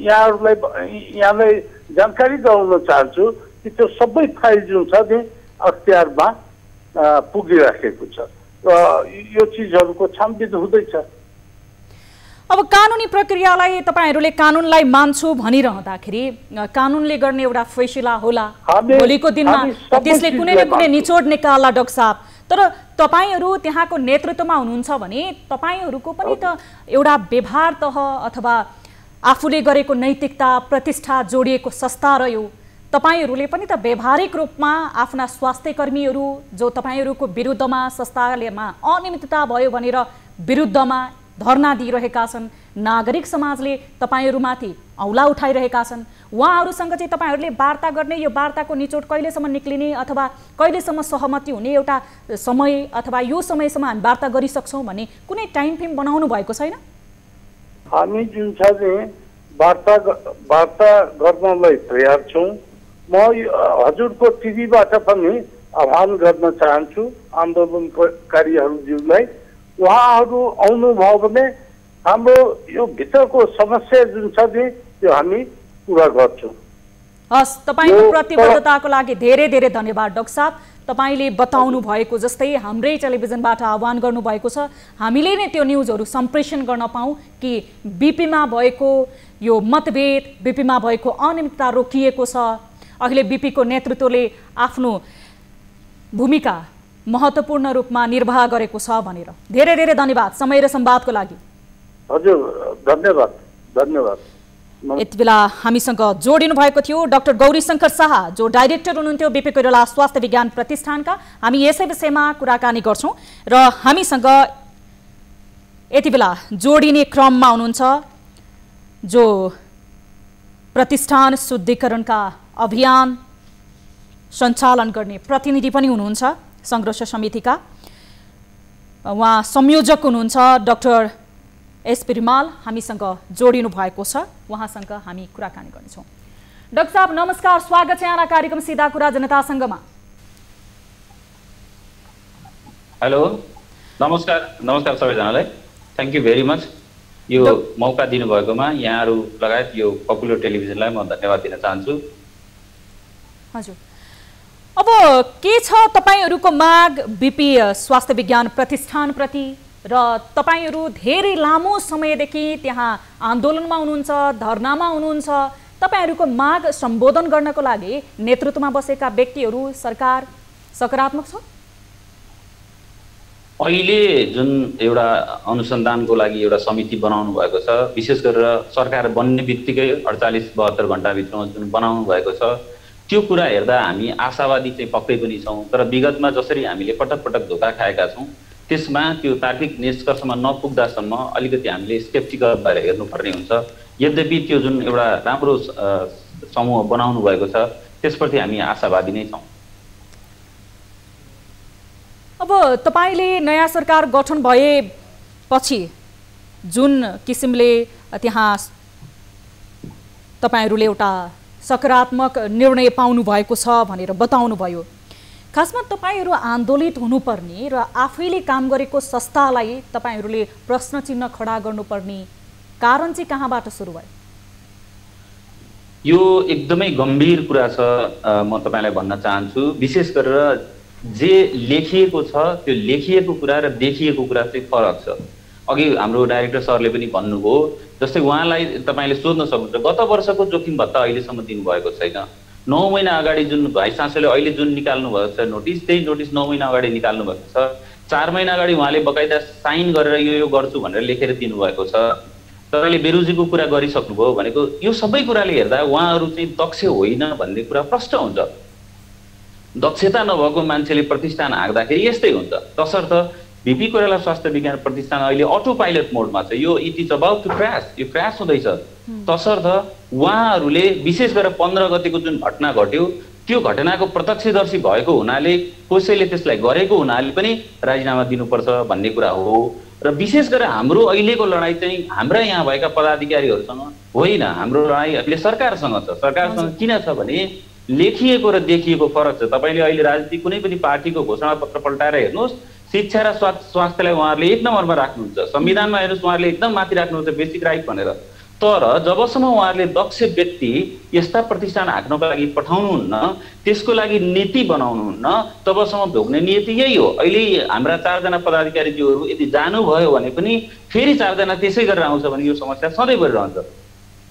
यहाँलाई जानकारी गराउन चाहन्छु कि त्यो सबै फाइल जुन छ नि अख्तियारमा पुगिराखेको छ र यो चिजहरूको छानबिन हुँदैछ। अब कानुनी प्रक्रियालाई तपाईँहरूले कानुनलाई मान्छु भनिरहँदाखेरि कानुनले गर्ने एउटा फैसला होला भोलिको दिनमा, त्यसले कुनै न कुनै निचोड निकाल्ला डाक्टर साहब। तर तपाईँहरू त्यहाँको नेतृत्वमा हुनुहुन्छ भने तपाईँहरूको पनि त एउटा व्यवहार तह अथवा आफूले गरेको नैतिकता प्रतिष्ठा जोडिएको संस्था रह्यो। तपाईँहरूले पनि त व्यवहारिक रूपमा आफ्ना स्वास्थ्य कर्मीहरू जो तपाईँहरूको विरुद्धमा संस्थालेमा अनियमितता भयो भनेर विरुद्धमा धरना दिइरहेका छन्, नागरिक समाजले तपाईँहरूमाथि औला उठाइरहेका छन्, उहाँहरूसँग चाहिँ तपाईँहरूले वार्ता गर्ने, यो वार्ताको निचोड कहिलेसम्म निक्लिने अथवा कहिलेसम्म सहमति हुने एउटा समय अथवा यो समयसम्म हामी वार्ता गरिसक्छौँ भन्ने कुनै टाइम फ्रेम बनाउनु भएको छैन? हामी जुन छ नि वार्ता गर्नलाई तयार छौँ। म हजुरको टिभीबाट पनि आह्वान गर्न चाहन्छु आन्दोलनकारीहरूलाई, उहाँहरू आउनुभयो भने हाम्रो यो भित्रको समस्या जुन छ नि त्यो हामी पुरा गर्छौँ। हस्, तपाईँको प्रतिबद्धताको लागि धेरै धेरै धन्यवाद डाक्टर साहब। तपाईँले बताउनु भएको जस्तै हाम्रै टेलिभिजनबाट आह्वान गर्नुभएको छ, हामीले नै त्यो न्युजहरू सम्प्रेषण गर्न पाऊँ कि बीपीमा भएको यो मतभेद, बीपीमा भएको अनियमितता रोकिएको छ। अहिले बीपीको नेतृत्वले आफ्नो भूमिका महत्त्वपूर्ण रूपमा निर्वाह गरेको छ भनेर धेरै धेरै धन्यवाद समय र संवादको लागि। हजुर धन्यवाद धन्यवाद। यति बेला हामीसँग जोडिनु भएको थियो डाक्टर गौरीशङ्कर शाह जो डाइरेक्टर हुनुहुन्थ्यो बीपी कोइराला स्वास्थ्य विज्ञान प्रतिष्ठानका। हामी यसै विषयमा कुराकानी गर्छौँ र हामीसँग यति बेला जोडिने क्रममा हुनुहुन्छ जो प्रतिष्ठान शुद्धिकरणका अभियान सञ्चालन गर्ने प्रतिनिधि पनि हुनुहुन्छ संघर्ष समितिका, उहाँ संयोजक हुनुहुन्छ डाक्टर एसपी रिमाल हामीसँग जोडिनु भएको छ, उहाँसँग हामी कुराकानी गर्नेछौँ। डाक्टर साहब नमस्कार, स्वागत छ यहाँलाई कार्यक्रम सीधा कुरा जनतासँगमा। हेलो, नमस्कार सबैजनालाई, थ्याङ्क यू भेरी मच। यो मौका दिनुभएकोमा यहाँहरू लगायत यो पपुलर टेलिभिजनलाई म धन्यवाद दिन चाहन्छु। हजुर, अब के छ तपाईहरूको माग बिपी स्वास्थ्य विज्ञान प्रतिष्ठानप्रति र तपाईहरू धेरै लामो समयदेखि त्यहाँ आन्दोलनमा हुनुहुन्छ, धरनामा हुनुहुन्छ, तपाईहरूको माग सम्बोधन गर्नको लागि नेतृत्वमा बसेका व्यक्तिहरू सरकार सकारात्मक छ? अहिले जुन एउटा अनुसन्धानको लागि एउटा समिति बनाउनु भएको छ, विशेष गरेर सरकार बन्ने बित्तिकै 48-72 घण्टाभित्रमा जुन बनाउनु भएको छ, त्यो कुरा हेर्दा हामी आशावादी चाहिँ पक्कै पनि छौँ। तर विगतमा जसरी हामीले पटक पटक धोका खाएका छौँ त्यसमा त्यो तार्किक निष्कर्षमा नपुग्दासम्म अलिकति हामीले स्केप्टिकल भएर हेर्नुपर्ने हुन्छ। यद्यपि त्यो जुन एउटा राम्रो समूह बनाउनु भएको छ त्यसप्रति हामी आशावादी नै छौँ। अब तपाईले नयाँ सरकार गठन भएपछि जुन किसिमले त्यहाँ तपाईहरूले एउटा सकारात्मक निर्णय पाउनु भएको छ भनेर बताउनु भयो, खासमा तपाईहरू आन्दोलित हुनुपर्ने र आफैले काम गरेको संस्थालाई तपाईहरूले प्रश्न चिन्ह खडा गर्नुपर्ने कारण चाहिँ कहाँबाट सुरु भयो? यो एकदमै गम्भीर कुरा छ। म तपाईलाई भन्न चाहन्छु, विशेष गरेर जे लेखिएको छ त्यो लेखिएको कुरा र देखिएको कुरा चाहिँ फरक छ। अघि हाम्रो डाइरेक्टर सरले पनि भन्नुभयो, जस्तै उहाँलाई तपाईले सोध्न सक्नुहुन्छ गत वर्षको जोखिम भत्ता अहिलेसम्म दिनुभएको छैन। 9 महिना अगाडि जुन भाइस चान्सलरले अहिले जुन निकाल्नु भएको छ नोटिस, त्यही नोटिस 9 महिना अगाडि निकाल्नु भएको छ। 4 महिना अगाडि उहाँले बकाइदा साइन गरेर यो गर्छु भनेर लेखेर दिनुभएको छ। तपाईले बेरोजीको कुरा गरिसक्नुभयो भनेको यो सबै कुराले हेर्दा उहाँहरू चाहिँ दक्ष होइन भन्ने कुरा प्रष्ट हुन्छ। दक्षता नभएको मान्छेले प्रतिष्ठान हाँक्दाखेरि यस्तै हुन्छ। तसर्थ बिपी कोइराला स्वास्थ्य विज्ञान प्रतिष्ठान अहिले अटो पाइलट मोडमा छ। यो it is about to cross, यो क्रास हुँदैछ। तसर्थ उहाँहरूले विशेष गरेर 15 गतेको जुन घटना घट्यो त्यो घटनाको प्रत्यक्षदर्शी भएको हुनाले, कसैले त्यसलाई गरेको हुनाले पनि राजीनामा दिनुपर्छ भन्ने कुरा हो। र विशेष गरेर हाम्रो अहिलेको लडाइँ चाहिँ हाम्रा यहाँ भएका पदाधिकारीहरूसँग होइन, हाम्रो लडाइँ अहिले सरकारसँग छ। सरकारसँग किन छ भने लेखिएको र देखिएको फरक छ। तपाईले अहिले राजनीतिक कुनै पनि पार्टीको घोषणापत्र पल्टाएर हेर्नुहोस्, शिक्षा र स्वास्थ्यलाई उहाँहरूले 1 नम्बरमा राख्नुहुन्छ, संविधानमा हेर्नुहोस् उहाँहरूले एकदम माथि राख्नुहुन्छ बेसिक राइट भनेर। तर जबसम्म उहाँहरूले दक्ष व्यक्ति यस्ता प्रतिष्ठान हाँक्नको लागि पठाउनुहुन्न, त्यसको लागि नीति बनाउनुहुन्न, तबसम्म भोग्ने नीति यही हो। अहिले हाम्रा 4 जना पदाधिकारीज्यूहरू यदि जानुभयो भने पनि फेरि 4 जना त्यसै गरेर आउँछ भने यो समस्या सधैँ बढिरहन्छ।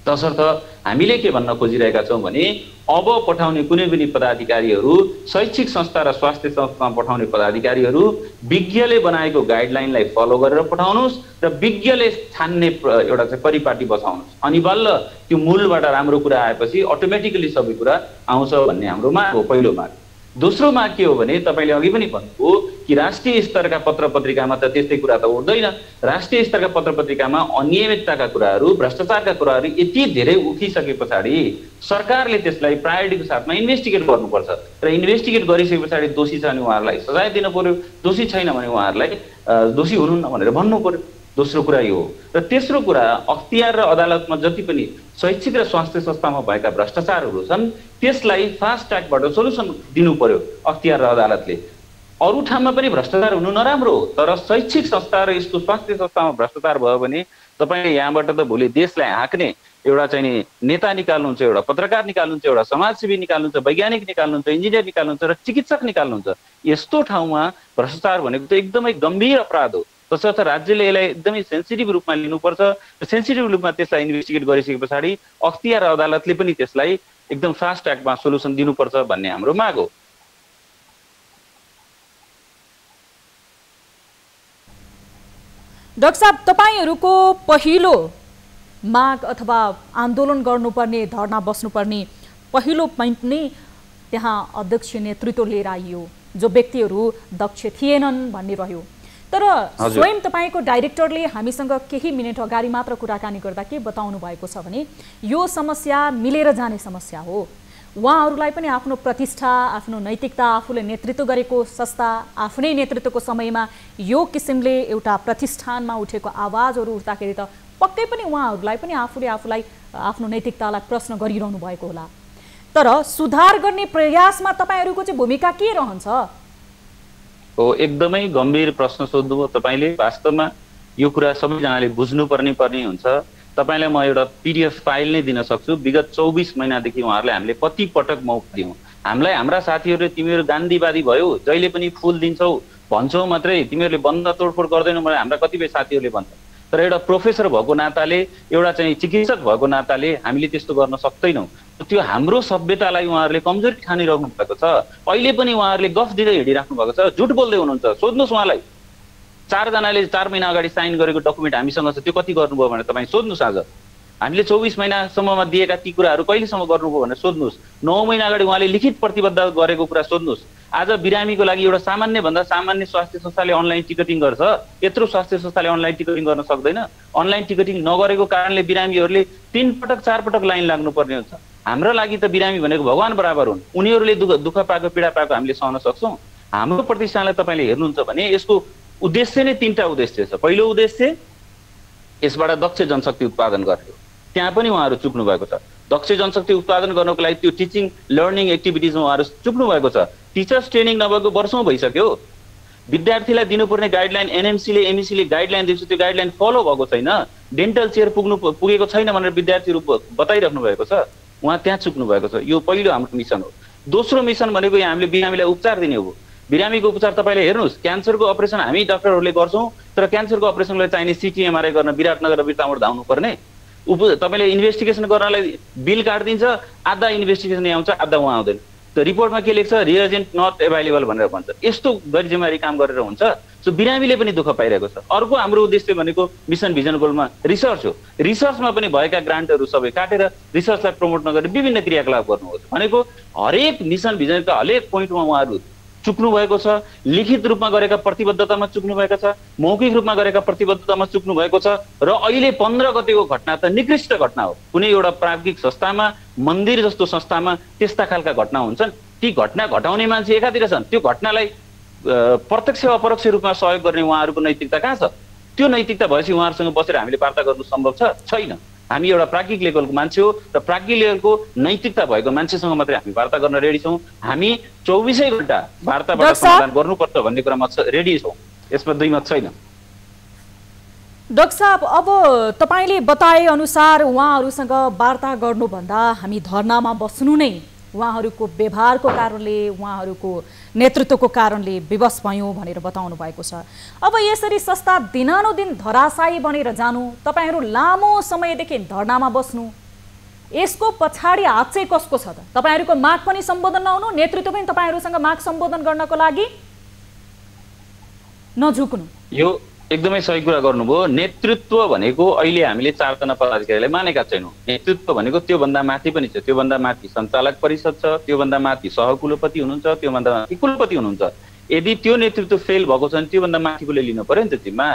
तसर्थ हामीले के भन्न खोजिरहेका छौँ भने अब पठाउने कुनै पनि पदाधिकारीहरू, शैक्षिक संस्था र स्वास्थ्य संस्थामा पठाउने पदाधिकारीहरू विज्ञले बनाएको गाइडलाइनलाई फलो गरेर पठाउनुहोस् र विज्ञले छान्ने एउटा चाहिँ परिपाटी बचाउनुहोस्। अनि बल्ल त्यो मूलबाट राम्रो कुरा आएपछि अटोमेटिकली सबै कुरा आउँछ भन्ने हाम्रो माग हो, पहिलो माग। दोस्रो माग के हो भने तपाईले अघि पनि भन्नुभयो कि राष्ट्रिय स्तरका पत्र पत्रिकामा त त्यस्तै कुरा त उठ्दैन। राष्ट्रिय स्तरका पत्र पत्रिकामा अनियमितताका कुराहरू, भ्रष्टाचारका कुराहरू यति धेरै उठिसके पछाडि सरकारले त्यसलाई प्रायोरिटीको साथमा इन्भेस्टिगेट गर्नुपर्छ र इन्भेस्टिगेट गरिसके पछाडि दोषी छ भने उहाँहरूलाई सजाय दिनु पर्यो, दोषी छैन भने उहाँहरूलाई दोषी हुनुहुन्न भनेर भन्नु पर्यो। दोस्रो कुरा यो हो। र तेस्रो कुरा, अख्तियार र अदालतमा जति पनि शैक्षिक र स्वास्थ्य संस्थामा भएका भ्रष्टाचारहरू छन् त्यसलाई फास्ट ट्र्याकबाट सोलुसन दिनु पर्यो अख्तियार र अदालतले। अरू ठाउँमा पनि भ्रष्टाचार हुनु नराम्रो हो, तर शैक्षिक संस्था र यस्तो स्वास्थ्य संस्थामा भ्रष्टाचार भयो भने तपाईले यहाँबाट त भोलि देशलाई हाँक्ने एउटा चाहिँ नि नेता निकाल्नुहुन्छ, एउटा पत्रकार निकाल्नुहुन्छ, एउटा समाजसेवी निकाल्नुहुन्छ, वैज्ञानिक निकाल्नुहुन्छ, इन्जिनियर निकाल्नुहुन्छ र चिकित्सक निकाल्नुहुन्छ। यस्तो ठाउँमा भ्रष्टाचार भनेको त एकदमै गम्भीर अपराध हो। तसर्थ राज्यले यसलाई एकदमै सेन्सिटिभ रूपमा लिनुपर्छ र सेन्सिटिभ रूपमा त्यसलाई इन्भेस्टिगेट गरिसके पछाडि अख्तियार अदालतले पनि त्यसलाई एकदम फास्ट ट्र्याकमा सोलुसन दिनुपर्छ भन्ने हाम्रो माग हो। डाक्टर साहब, तपाईहरूको पहिलो माग अथवा आन्दोलन गर्नुपर्ने, धरना बस्नुपर्ने पहिलो पोइन्ट नै त्यहाँ अध्यक्ष नेतृत्व लिएर आइयो, जो व्यक्तिहरू दक्ष थिएनन् भन्ने रह्यो। तर स्वयं तपाईको डाइरेक्टरले हामीसँग केही मिनेट अगाडि मात्र कुराकानी गर्दा के बताउनु भएको छ भने यो समस्या मिलेर जाने समस्या हो। उहाँहरूलाई पनि आफ्नो प्रतिष्ठा, आफ्नो नैतिकता, आफूले नेतृत्व गरेको संस्था, आफ्नै नेतृत्वको समयमा यो किसिमले एउटा प्रतिष्ठानमा उठेको आवाजहरू उठ्दाखेरि त पक्कै पनि उहाँहरूलाई पनि आफूलाई आफ्नो नैतिकतालाई प्रश्न गरिरहनु भएको होला। तर सुधार गर्ने प्रयासमा तपाईहरूको चाहिँ भूमिका के रहन्छ? हो, एकदमै गम्भीर प्रश्न सोध्नुभयो तपाईले। वास्तवमा यो कुरा सबैजनाले बुझ्नुपर्ने हुन्छ। तपाईँलाई म एउटा PDF फाइल नै दिन सक्छु। विगत 24 महिनादेखि उहाँहरूले हामीले कति पटक मौका दियौँ। हामीलाई हाम्रा साथीहरूले तिमीहरू गान्धीवादी भयो, जहिले पनि फुल दिन्छौ भन्छौ मात्रै, तिमीहरूले बन्द तोडफोड गर्दैनौ भनेर हाम्रा कतिपय साथीहरूले भन्छ। तर एउटा प्रोफेसर भएको नाताले, एउटा चाहिँ चिकित्सक भएको नाताले हामीले त्यस्तो गर्न सक्दैनौँ। त्यो हाम्रो सभ्यतालाई उहाँहरूले कमजोरी ठानिराख्नु भएको छ। अहिले पनि उहाँहरूले गफ दिँदै हिँडिराख्नु भएको छ, झुट बोल्दै हुनुहुन्छ। सोध्नुहोस् उहाँलाई, 4 जनाले 4 महिना अगाडि साइन गरेको डकुमेन्ट हामीसँग छ, त्यो कति गर्नुभयो भनेर तपाईँ सोध्नुहोस्। आज हामीले 24 महिनासम्ममा दिएका ती कुराहरू कहिलेसम्म गर्नुभयो भनेर सोध्नुहोस्। 9 महिना अगाडि उहाँले लिखित प्रतिबद्ध गरेको कुरा सोध्नुहोस्। आज बिरामीको लागि एउटा सामान्यभन्दा सामान्य स्वास्थ्य संस्थाले अनलाइन टिकटिङ गर्छ, यत्रो स्वास्थ्य संस्थाले अनलाइन टिकटिङ गर्न सक्दैन। अनलाइन टिकटिङ नगरेको कारणले बिरामीहरूले 3 पटक 4 पटक लाइन लाग्नुपर्ने हुन्छ। हाम्रो लागि त बिरामी भनेको भगवान बराबर हुन्। उनीहरूले दुःख पाएको पीडा पाएको हामीले सहन सक्छौँ। हाम्रो प्रतिष्ठानलाई तपाईँले हेर्नुहुन्छ भने यसको उद्देश्य नै 3टा उद्देश्य छ। पहिलो उद्देश्य यसबाट दक्ष जनशक्ति उत्पादन गर्ने, त्यहाँ पनि उहाँहरू चुक्नु भएको छ। दक्ष जनशक्ति उत्पादन गर्नको लागि त्यो टिचिङ लर्निङ एक्टिभिटिजमा उहाँहरू चुक्नु भएको छ। टिचर्स ट्रेनिङ नभएको वर्षौँ भइसक्यो। विद्यार्थीलाई दिनुपर्ने गाइडलाइन एनएमसीले एमईसीले गाइडलाइन दिन्छ, त्यो गाइडलाइन फलो भएको छैन। डेन्टल चेयर पुगेको छैन भनेर विद्यार्थीहरू बताइराख्नु भएको छ, उहाँ त्यहाँ चुक्नु भएको छ। यो पहिलो हाम्रो मिसन हो। दोस्रो मिसन भनेको यहाँ हामीले बिरामीलाई उपचार दिने हो। बिरामीको उपचार तपाईँले हेर्नुहोस्, क्यान्सरको अपरेसन हामी डाक्टरहरूले गर्छौँ, तर क्यान्सरको अपरेसनलाई चाहिने सिटी एमआरआई गर्न विराटनगर बिर्तामोड धाउनु पर्ने। तपाईँले इन्भेस्टिगेसन गर्नलाई बिल काटिदिन्छ, आधा इन्भेस्टिगेसन आउँछ, आधा उहाँ आउँदैन। त रिपोर्टमा के लेख्छ, रिएजेन्ट नट एभाइलेबल भनेर भन्छ। यस्तो गरिजिम्मेवारी काम गरेर हुन्छ। सो बिरामीले पनि दुःख पाइरहेको छ। अर्को हाम्रो उद्देश्य भनेको मिसन भिजन गोलमा रिसर्च हो। रिसर्चमा पनि भएका ग्रान्टहरू सबै काटेर रिसर्चलाई प्रमोट नगरेर विभिन्न क्रियाकलाप गर्नुहोस् भनेको हरेक मिसन भिजनका हरेक पोइन्टमा उहाँहरू चुक्नु भएको छ। लिखित रूपमा गरेका प्रतिबद्धतामा चुक्नु भएको छ, मौखिक रूपमा गरेका प्रतिबद्धतामा चुक्नु भएको छ। र अहिले 15 गतेको घटना त निकृष्ट घटना हो। कुनै एउटा प्राविधिक संस्थामा, मन्दिर जस्तो संस्थामा त्यस्ता खालका घटना हुन्छन्। ती घटना घटाउने मान्छे एकातिर छन्, त्यो घटनालाई प्रत्यक्ष वा अपरोक्ष रूपमा सहयोग गर्ने उहाँहरूको नैतिकता कहाँ छ? त्यो नैतिकता भएपछि उहाँहरूसँग बसेर हामीले वार्ता गर्नु सम्भव छैन। हामी एउटा प्राज्ञिक लेभलको मान्छे हो र प्राज्ञिक लेभलको नैतिकता भएको मान्छेसँग मात्रै हामी वार्ता गर्न रेडी छौँ। हामी 24 घण्टा वार्ताबाट समाधान गर्नुपर्छ भन्ने कुरामा रेडी छौँ। यसमा दुई मत छैन। डाक्टर साहब, अब तपाईँले बताए अनुसार उहाँहरूसँग वार्ता गर्नुभन्दा हामी धरनामा बस्नु नै उहाँहरूको व्यवहारको कारणले, उहाँहरूको नेतृत्वको कारणले विवश भयौँ भनेर बताउनु भएको छ। अब यसरी संस्था दिनानुदिन धराशायी बनेर जानु, तपाईँहरू लामो समयदेखि धरनामा बस्नु, यसको पछाडि हात चाहिँ कसको छ त? तपाईँहरूको माग पनि सम्बोधन नहुनु, नेतृत्व पनि तपाईँहरूसँग माग सम्बोधन गर्नको लागि नझुक्नु। यो एकदमै सही कुरा गर्नुभयो। नेतृत्व भनेको अहिले हामीले 4 जना पदाधिकारीलाई मानेका छैनौँ। नेतृत्व भनेको त्योभन्दा माथि पनि छ। त्योभन्दा माथि सञ्चालक परिषद छ, त्योभन्दा माथि सहकुलपति हुनुहुन्छ, त्योभन्दा माथि कुलपति हुनुहुन्छ। यदि त्यो नेतृत्व फेल भएको छ भने त्योभन्दा माथिकोले लिनु पर्यो नि त जिम्मा।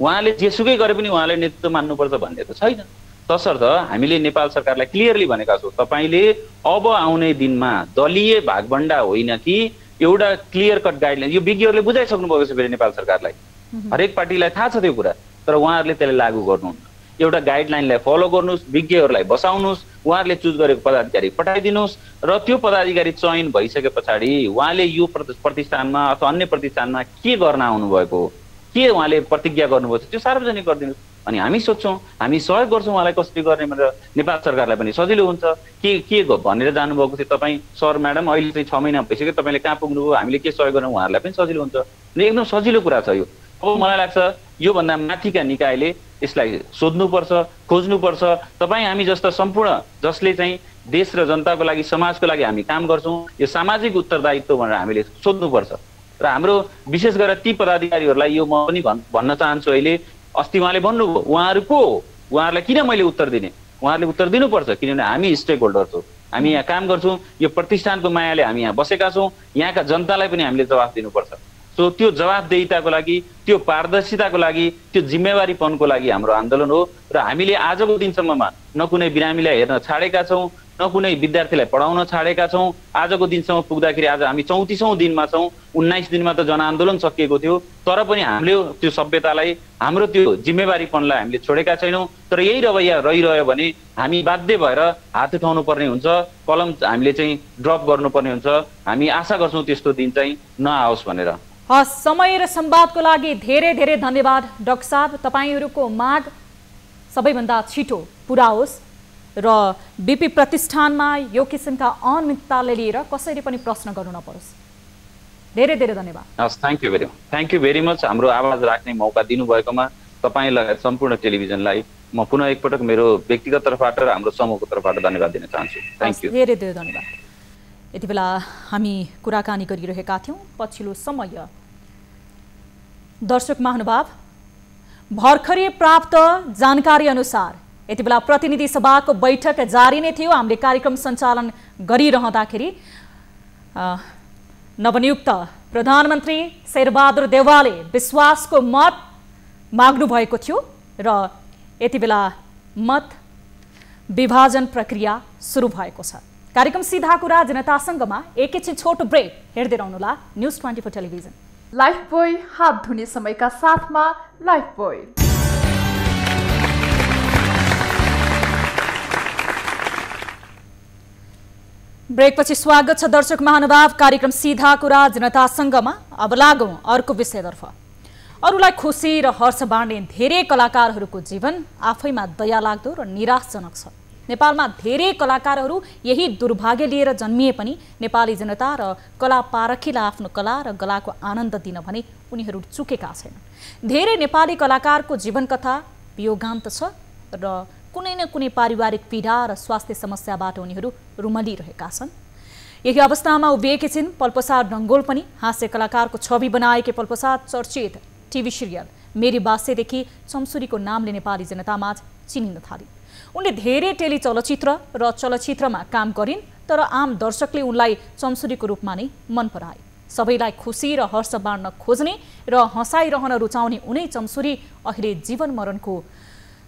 उहाँले जेसुकै गरे पनि उहाँले नेतृत्व मान्नुपर्छ भन्ने त छैन। तसर्थ हामीले नेपाल सरकारलाई क्लियरली भनेका छौँ, तपाईँले अब आउने दिनमा दलीय भागभण्डा होइन कि एउटा क्लियर कट गाइडलाइन, यो विज्ञहरूले बुझाइसक्नु भएको छ फेरि नेपाल सरकारलाई। हरेक पार्टीलाई थाहा छ त्यो कुरा, तर उहाँहरूले त्यसलाई लागू गर्नुहुन्न। एउटा गाइडलाइनलाई फलो गर्नुहोस्, विज्ञहरूलाई बसाउनुहोस्, उहाँहरूले चुज गरेको पदाधिकारी पठाइदिनुहोस् र त्यो पदाधिकारी चयन भइसके पछाडि उहाँले यो प्रतिष्ठानमा अथवा अन्य प्रतिष्ठानमा के गर्न आउनुभएको, के उहाँले प्रतिज्ञा गर्नुभएको छ त्यो सार्वजनिक गरिदिनुहोस्। अनि हामी सोध्छौँ, हामी सहयोग गर्छौँ उहाँलाई कसरी गर्ने भनेर। नेपाल सरकारलाई पनि सजिलो हुन्छ। के भनेर जानुभएको थियो तपाईँ सर म्याडम, अहिले चाहिँ 6 महिना भइसक्यो, तपाईँले कहाँ पुग्नुभयो, हामीले के सहयोग गर्नु, उहाँहरूलाई पनि सजिलो हुन्छ। एकदम सजिलो कुरा छ यो। अब मलाई लाग्छ योभन्दा माथिका निकायले यसलाई सोध्नुपर्छ, खोज्नुपर्छ। तपाईँ हामी जस्ता सम्पूर्ण जसले चाहिँ देश र जनताको लागि, समाजको लागि हामी काम गर्छौँ, यो सामाजिक उत्तरदायित्व भनेर हामीले सोध्नुपर्छ। र हाम्रो विशेष गरेर ती पदाधिकारीहरूलाई यो म पनि भन्न चाहन्छु। अहिले अस्ति उहाँले भन्नुभयो, उहाँहरूलाई किन मैले उत्तर दिने? उहाँहरूले उत्तर दिनुपर्छ, किनभने हामी स्टेक होल्डर छौँ, हामी यहाँ काम गर्छौँ, यो प्रतिष्ठानको मायाले हामी यहाँ बसेका छौँ, यहाँका जनतालाई पनि हामीले जवाफ दिनुपर्छ। सो त्यो जवाफदेहिताको लागि, त्यो पारदर्शिताको लागि, त्यो जिम्मेवारीपनको लागि हाम्रो आन्दोलन हो। र हामीले आजको दिनसम्ममा न कुनै बिरामीलाई हेर्न छाडेका छौँ, न कुनै विद्यार्थीलाई पढाउन छाडेका छौँ। आजको दिनसम्म पुग्दाखेरि आज हामी 34औं दिनमा छौँ। 19 दिनमा त जनआन्दोलन सकिएको थियो, तर पनि हामीले त्यो सभ्यतालाई, हाम्रो त्यो जिम्मेवारीपनलाई हामीले छोडेका छैनौँ। तर यही रवैया रहिरह्यो भने हामी बाध्य भएर हात उठाउनु पर्ने हुन्छ, कलम हामीले चाहिँ ड्रप गर्नुपर्ने हुन्छ। हामी आशा गर्छौँ त्यस्तो दिन चाहिँ नआओस् भनेर। हस्, समय र संवादको लागि धेरै धेरै धन्यवाद डाक्टर साहब। तपाईहरूको माग सबैभन्दा छिटो पुरा होस् र बीपी प्रतिष्ठानमा यो किसिमका अनियमितताले लिएर कसैले पनि प्रश्न गर्नु नपरोस्। धेरै धेरै धन्यवाद। हस्, थ्याङ्क यू भेरी मच। हाम्रो आवाज राख्ने मौका दिनुभएकोमा तपाईँ लगायत सम्पूर्ण टेलिभिजनलाई म पुनः एकपटक मेरो व्यक्तिगत तर्फबाट र हाम्रो समूहको तर्फबाट धन्यवाद दिन चाहन्छु। Thank you. धेरै धेरै धन्यवाद। यति बेला हामी कुराकानी गरिरहेका थियौँ। पछिल्लो समय दर्शक महानुभाव, भर्खरै प्राप्त जानकारी अनुसार यति बेला प्रतिनिधि सभाको बैठक जारी नै थियो। हामीले कार्यक्रम सञ्चालन गरिरहँदाखेरि नवनियुक्त प्रधानमन्त्री शेरबहादुर देउवाले विश्वासको मत माग्नु भएको थियो र यति बेला मत विभाजन प्रक्रिया सुरु भएको छ। कार्यक्रम सीधा कुरा जनतासँगमा एकैछिन छोटो ब्रेक हेर्दै रहनुहोला न्युज 24 टेलिभिजन। लाइफबोय हात धुने समयका साथमा लाइफबोय। ब्रेकपछि स्वागत छ दर्शक महानुभाव। कार्यक्रम सीधा कुरा जनतासँगमा अब लागौं अर्को विषयतर्फ। अरूलाई खुसी र हर्ष बाँड्ने धेरै कलाकारहरूको जीवन आफैमा दयालाग्दो र निराशजनक छ। नेपालमा धेरै कलाकारहरू यही दुर्भाग्य लिएर जन्मिए पनि नेपाली जनता र कला पारखीलाई आफ्नो कला र गलाको आनन्द दिन भने उनीहरू चुकेका छैनन्। धेरै नेपाली कलाकारको जीवन कथा वियोगान्त छ र कुनै न कुनै पारिवारिक पीडा र स्वास्थ्य समस्याबाट उनीहरू रुमलिरहेका छन्। यही अवस्थामा उभिएकी छिन् पल्पसार डङ्गोल पनि। हास्य कलाकारको छवि बनाएकी पल्पसार चर्चित टिभी सिरियल मेरी बासेदेखि चम्सुरीको नामले नेपाली जनतामाझ चिनिन थालिन्। उनले धेरै टेली चलचित्र र चलचित्रमा काम गरिन्, तर आम दर्शकले उनलाई चम्सुरीको रूपमा नै मन पराए। सबैलाई खुसी र हर्ष बाँड्न खोज्ने र हँसाइरहन रुचाउने उनै चम्सुरी अहिले जीवन मरणको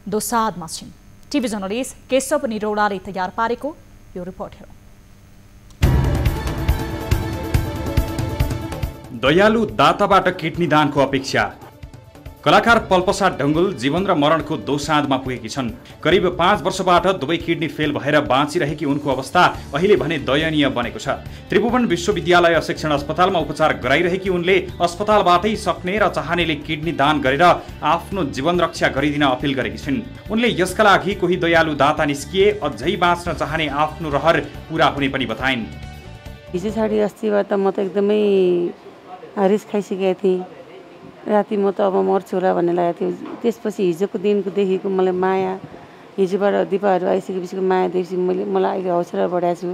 दोसादमा छिन्। टिभी जर्नलिस्ट केशव निरौलाले तयार पारेको यो रिपोर्ट हेरौँ। दयालु दाताबाट किडनी दानको अपेक्षा। कलाकार पल्पसा डङ्गोल जीवन र मरणको दोसाँधमा पुगेकी छन्। करिब 5 वर्षबाट दुवै किडनी फेल भएर बाँचिरहेकी उनको अवस्था अहिले भने दयनीय बनेको छ। त्रिभुवन विश्वविद्यालय शिक्षण अस्पतालमा उपचार गराइरहेकी उनले अस्पतालबाटै सक्ने र चाहनेले किडनी दान गरेर आफ्नो जीवन रक्षा गरिदिन अपिल गरेकी छिन्। उनले यसका लागि कोही दयालु दाता निस्किए अझै बाँच्न चाहने आफ्नो रहर पूरा हुने पनि बताइन्। हिजो छाडी अस्तिबाट म त एकदमै रिस खाइसकेको थिएँ। राति म त अब मर्छु होला भन्ने लागेको थियो। त्यसपछि हिजोको दिनकोदेखिको मलाई माया, हिजोबाट दिपाहरू आइसकेपछिको माया देखेपछि मलाई अहिले हौसला बढाएको छु।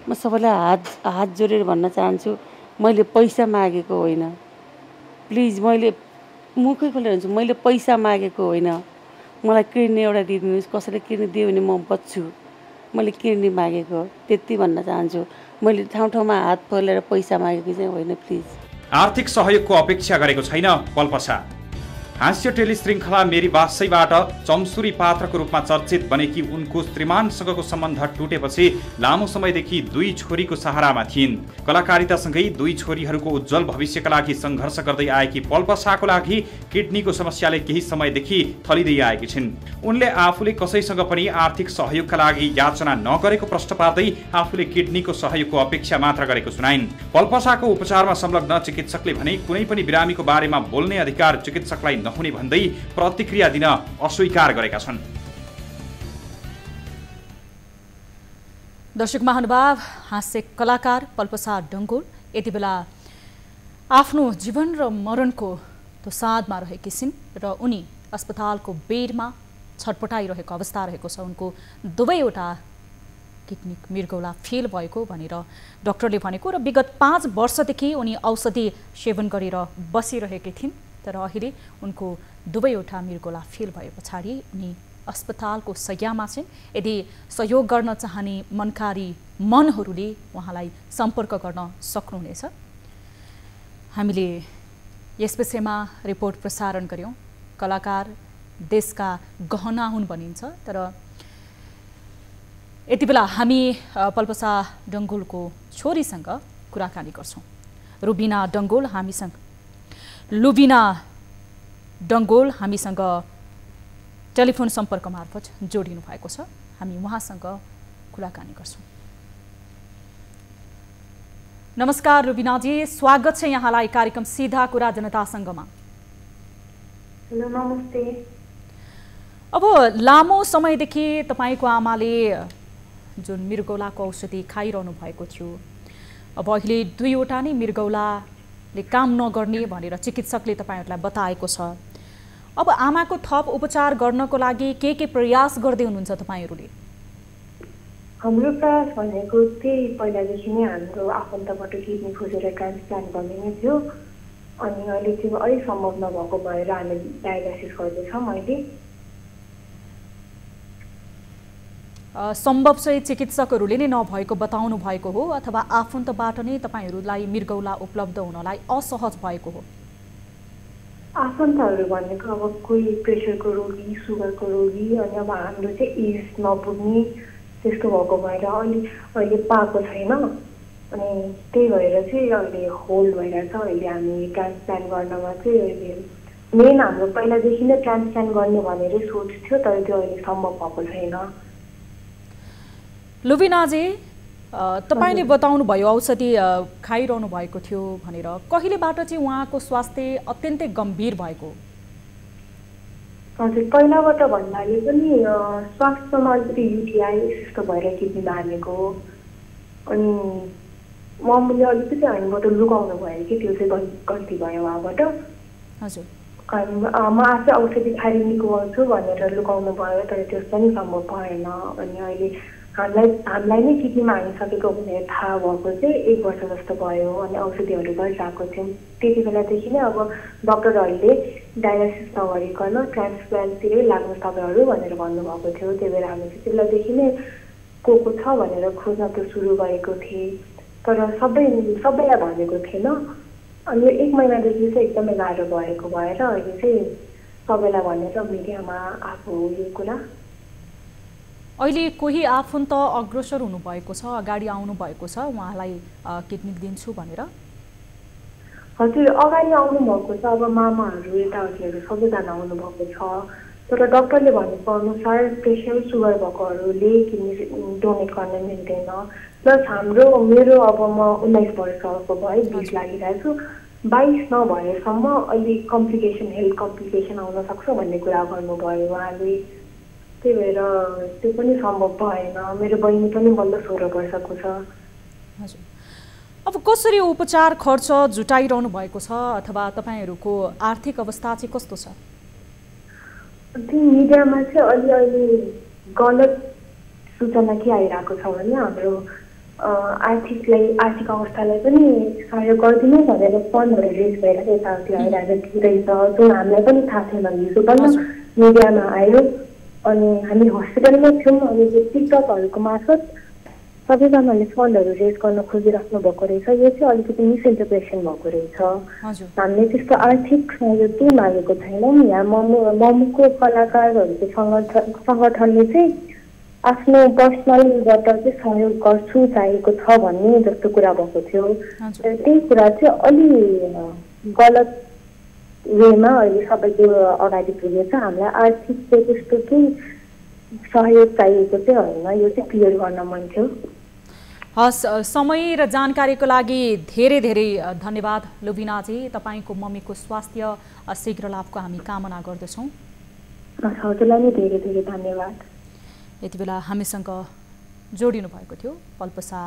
म सबैलाई हात जोडेर भन्न चाहन्छु, मैले पैसा मागेको होइन। प्लिज, मैले मुखै खोलेर भन्छु, मैले पैसा मागेको होइन। मलाई किडनी एउटा दिइदिनुहोस्, कसैले किडनी दियो भने म बच्छु। मैले किडनी मागेको, त्यति भन्न चाहन्छु। मैले ठाउँ ठाउँमा हात फैलाएर पैसा मागेको चाहिँ होइन। प्लिज, आर्थिक सहयोगको अपेक्षा गरेको छैन पल्पसा। हास्य टेली श्रृङ्खला मेरी बासैबाट चम्सुरी पात्रको रूपमा चर्चित बनेकी उनको श्रीमानसँगको सम्बन्ध टुटेपछि लामो समयदेखि दुई छोरीको सहारामा थिइन्। कलाकारितासँगै दुई छोरीहरूको उज्जवल भविष्यका लागि सङ्घर्ष गर्दै आएकी पल्पसाको लागि किडनीको समस्याले केही समयदेखि थलिँदै आएकी छिन्। उनले आफूले कसैसँग पनि आर्थिक सहयोगका लागि याचना नगरेको प्रश्न पार्दै आफूले किडनीको सहयोगको अपेक्षा मात्र गरेको सुनाइन्। पल्पसाको उपचारमा संलग्न चिकित्सकले भने कुनै पनि बिरामीको बारेमा बोल्ने अधिकार चिकित्सकलाई नहुने भन्दै प्रतिक्रिया दिन अस्वीकार गरेका छन्। दर्शक महानुभाव, हास्य कलाकार पल्पसा डङ्गोल यति बेला आफ्नो जीवन र मरणको दोसाँधमा रहेकी छिन् र उनी अस्पतालको बेडमा छटपटाइरहेको अवस्था रहेको छ। उनको दुवैवटा किडनी मृगौला फेल भएको भनेर डाक्टरले भनेको र विगत 5 वर्षदेखि उनी औषधि सेवन गरेर बसिरहेकी थिइन्। तर अहिले उनको दुवैवटा मृगौला फेल भए पछाडि उनी अस्पतालको शय्यामा छिन्। यदि सहयोग गर्न चाहने मनकारी मनहरूले उहाँलाई सम्पर्क गर्न सक्नुहुनेछ। हामीले यस विषयमा रिपोर्ट प्रसारण गर्यौँ। कलाकार देशका गहना हुन् भनिन्छ, तर यति बेला हामी पल्पसा डङ्गोलको छोरीसँग कुराकानी गर्छौँ। लुबिना डङ्गोल हामीसँग टेलिफोन सम्पर्क मार्फत जोडिनु भएको छ। हामी उहाँसँग कुराकानी गर्छौँ। नमस्कार रुबिनाजी, स्वागत छ यहाँलाई कार्यक्रम सीधा कुरा जनतासँगमा। हेलो नमस्ते। अब लामो समयदेखि तपाईको आमाले जुन मृगौलाको औषधि खाइरहनु भएको थियो, अब अहिले 2वटा नै मृगौलाले काम नगर्ने भनेर चिकित्सकले तपाईहरुलाई बताएको छ। अब आमाको थप उपचार गर्नको लागि के प्रयास गर्दै हुनुहुन्छ तपाईहरुले? हाम्रो प्रयास भनेको त्यही पहिलादेखि नै हाम्रो आफन्तबाट किडनी खोजेर ट्रान्सप्लान्ट गर्ने नै थियो। अनि अहिले त्यो अलि सम्भव नभएको भएर हामी डायलाइसिस गर्दैछौँ। अहिले सम्भव चाहिँ चिकित्सकहरूले नै नभएको बताउनु भएको हो अथवा आफन्तबाट नै तपाईहरुलाई मृगौला उपलब्ध हुनलाई असहज भएको हो? आफन्तहरू भनेको अब कोही प्रेसरको रोगी, सुगरको रोगी, अनि अब हाम्रो चाहिँ एज नपुग्ने त्यस्तो भएको भएर अहिले पाएको छैन। अनि त्यही भएर चाहिँ अहिले होल्ड भइरहेछ। अहिले हामी ट्रान्सप्लान्ट गर्नमा चाहिँ अहिले मेन हाम्रो पहिलादेखि नै ट्रान्सप्लान्ट गर्ने भनेर सोच थियो, तर त्यो अहिले सम्भव भएको छैन। लुबिनाजी, तपाईले बताउनु भयो औषधि खाइरहनु भएको थियो भनेर, कहिलेबाट चाहिँ उहाँको स्वास्थ्य अत्यन्तै गम्भीर भएको? हजुर, पहिलाबाट भन्नाले पनि स्वास्थ्यमा अलिकति युटिआई यस्तो भएर किडनी भागेको। अनि मम्मीले अलिकति हामीबाट लुकाउनु भयो कि त्यो चाहिँ गल्ती भयो उहाँबाट। हजुर, म आफै औषधि खाएर निको गर्छु भनेर लुकाउनु भयो, तर त्यो पनि सम्भव भएन। अनि अहिले हामीलाई नै किडनीमा हानिसकेको भनेर थाहा भएको चाहिँ 1 वर्ष जस्तो भयो। अनि औषधिहरू गरिरहेको थियौँ। त्यति बेलादेखि नै अब डक्टरहरूले डायलाइसिस नगरिकन ट्रान्सप्लान्टतिरै लाग्नु तपाईँहरू भनेर भन्नुभएको थियो। त्यही भएर हामी चाहिँ बेलादेखि नै को छ भनेर खोज्न त सुरु गरेको थिएँ, तर सबैलाई भनेको थिएन। अनि 1 महिनादेखि चाहिँ एकदमै गाह्रो भएको भएर अहिले चाहिँ सबैलाई भनेर मिडियामा आएको यो कुरा। अहिले कोही आफन्त अग्रसर हुनुभएको छ, अगाडि आउनु भएको छ उहाँलाई किडनी दिन्छु भनेर? हजुर, अगाडि आउनु भएको छ। अब मामाहरू यताउतिहरू सबैजना आउनु भएको छ, तर डक्टरले भनेको अनुसार प्रेसर सुगर भएकोहरूले किडनी डोनेट गर्न मिल्दैन। प्लस मेरो अब म 19 वर्षको भए 20 लागिरहेको छु। 22 नभएसम्म अलि हेल्थ कम्प्लिकेसन आउन सक्छ भन्ने कुरा गर्नुभयो उहाँले। त्यही भएर त्यो पनि सम्भव भएन। मेरो बहिनी पनि बल्ल 16 वर्षको छ। हजुर, अब कसरी उपचार खर्च जुटाइरहनु भएको छ अथवा तपाईहरुको आर्थिक अवस्था चाहिँ कस्तो छ? त्यो मिडियामा चाहिँ अलि गलत सूचना के आइरहेको छ भने हाम्रो आर्थिक अवस्थालाई पनि सहयोग गरिदिनु भनेर फन्डहरू रेज भएर यताउति आइरहेको दिँदैछ, जुन हामीलाई पनि थाहा छैन। हिजो बल्ल मिडियामा आयो। अनि हामी हस्पिटलमै थियौँ। अनि त्यो टिकटकहरूको मार्फत सबैजनाले फन्डहरू रेज गर्न खोजिराख्नु भएको रहेछ। यो चाहिँ अलिकति मिसइन्टरप्रेसन भएको रहेछ। हामीले त्यस्तो आर्थिक सहयोग केही मागेको छैनौँ। यहाँ मम्मीको कलाकारहरूको सङ्गठनले चाहिँ आफ्नो पर्सनलबाट चाहिँ सहयोग गर्छु चाहिएको छ भन्ने जस्तो कुरा भएको थियो। त्यही कुरा चाहिँ अलि गलत वेमा अहिले सबैको अगाडि पुगेछ। हामीलाई आर्थिक चाहिँ त्यस्तो केही सहयोग चाहिएको चाहिँ होइन। यो चाहिँ क्लियर गर्न मन थियो। हस्, समय र जानकारीको लागि धेरै धेरै धन्यवाद लुबिनाजी। तपाईको मम्मीको स्वास्थ्य शीघ्र लाभको हामी कामना गर्दछौँ। हजुरलाई नै धेरै धेरै धन्यवाद। यति बेला हामीसँग जोडिनु भएको थियो पल्पसा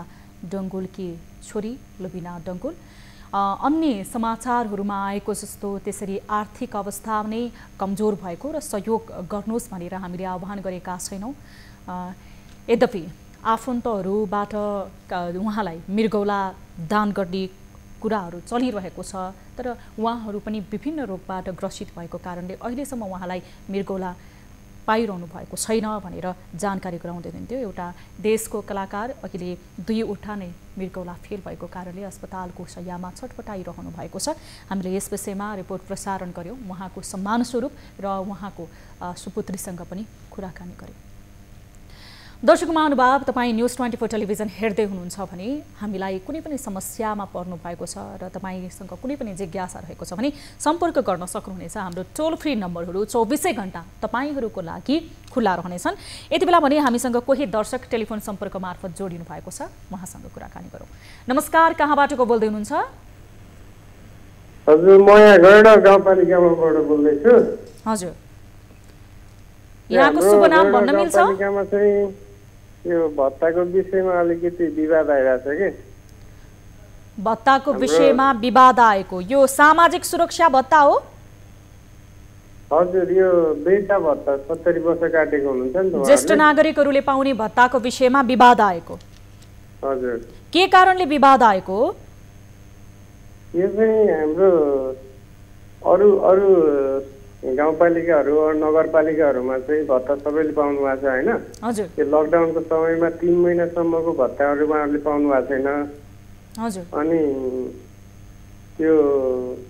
डङ्गोलकी छोरी लुबिना डङ्गोल। अन्य समाचारहरूमा आएको जस्तो त्यसरी आर्थिक अवस्था नै कमजोर भएको र सहयोग गर्नुहोस् भनेर हामीले आह्वान गरेका छैनौँ। यद्यपि आफन्तहरूबाट उहाँलाई मृगौला दान गर्ने कुराहरू चलिरहेको छ, तर उहाँहरू पनि विभिन्न रोगबाट ग्रसित भएको कारणले अहिलेसम्म उहाँलाई मृगौला पाइरहनु भएको छैन भनेर जानकारी गराउँदै हुनुहुन्थ्यो। एउटा देशको कलाकार अहिले 2वटा नै मृगौला फेल भएको कारणले अस्पतालको शय्यामा छटपटाइरहनु भएको छ। हामीले यस विषयमा रिपोर्ट प्रसारण गर्यौँ। उहाँको सम्मान स्वरूप र उहाँको सुपुत्रीसँग पनि कुराकानी गर्यौँ। दर्शक महानुभाव, तपाईँ न्युज 24 टेलिभिजन हेर्दै हुनुहुन्छ भने हामीलाई कुनै पनि समस्यामा पर्नु भएको छ र तपाईँसँग कुनै पनि जिज्ञासा रहेको छ भने सम्पर्क गर्न सक्नुहुनेछ। हाम्रो टोल फ्री नम्बरहरू 24 घण्टा तपाईँहरूको लागि खुल्ला रहनेछन्। यति बेला भने हामीसँग कोही दर्शक टेलिफोन सम्पर्क मार्फत जोडिनु भएको छ, उहाँसँग कुराकानी गरौँ। नमस्कार, कहाँबाट को बोल्दै हुनुहुन्छ? हजुर, म यहाँ गैंडा गाउँपालिकाबाट बोल्दैछु। हजुर, यहाँको शुभ नाम भन्न मिल्छ? गाउँपालिकामा चाहिँ यो भत्ताको विषयमा अलिकति विवाद आइरहेछ के। भत्ताको विषयमा विवाद आएको, यो सामाजिक सुरक्षा भत्ता हो? हजुर, यो वृद्ध भत्ता 70 वर्ष काटेको हुनुहुन्छ नि त, ज्येष्ठ नागरिकहरूले पाउने भत्ताको विषयमा विवाद आएको। हजुर, के कारणले विवाद आएको? यो चाहिँ हाम्रो अरू अरू गाउँपालिकाहरू नगरपालिकाहरूमा चाहिँ भत्ता सबैले पाउनु भएको छ होइन। हजुर, त्यो लकडाउनको समयमा 3 महिनासम्मको भत्ताहरू उहाँहरूले पाउनु भएको छैन। हजुर, अनि त्यो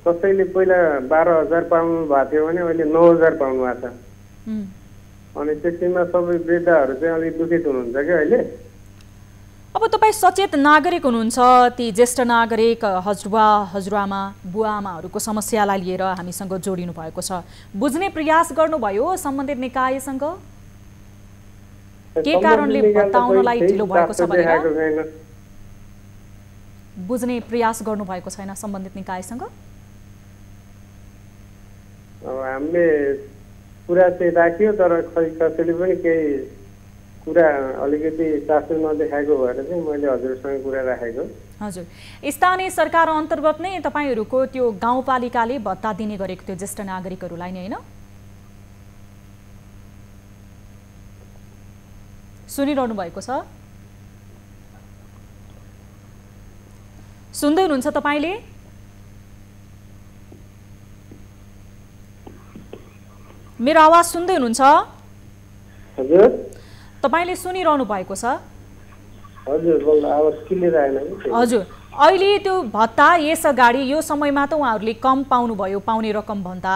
कसैले पहिला 12,000 पाउनु भएको थियो भने अहिले 9,000 पाउनु भएको छ। अनि त्यसैमा सबै वृद्धहरू चाहिँ अलिक दुखित हुनुहुन्छ क्या अहिले। अब तपाईँ सचेत नागरिक हुनुहुन्छ, ती ज्येष्ठ नागरिक हजुरबा हजुरआमा बुवाआमाहरूको समस्यालाई लिएर हामीसँग जोडिनु भएको छ। बुझ्ने प्रयास गर्नुभयो सम्बन्धित निकायसँग? के कारणले बताउनलाई ढिलो भएको छ भनेर बुझ्ने प्रयास गर्नुभएको छैन सम्बन्धित निकायसँग? अब हामीले कुरा चाहिँ राख्यो, तर खै कसैले पनि केही कुरा अलिकति चासो नदेखाएको भएर चाहिँ मैले हजुरसँग कुरा राखेको। हजुर, स्थानीय सरकार अन्तर्गत नै तपाईँहरूको त्यो गाउँपालिकाले भत्ता दिने गरेको थियो ज्येष्ठ नागरिकहरूलाई नै, होइन? सुनिरहनु भएको छ? सुन्दै हुनुहुन्छ तपाईँले? मेरो आवाज सुन्दै हुनुहुन्छ? हजुर, तपाईले सुनिरहनु भएको छ? हजुर, आवाज क्लियर आएन। हजुर, अहिले त्यो भत्ता यस अगाडि यो समयमा त उहाँहरूले कम पाउनुभयो, पाउने रकम भन्दा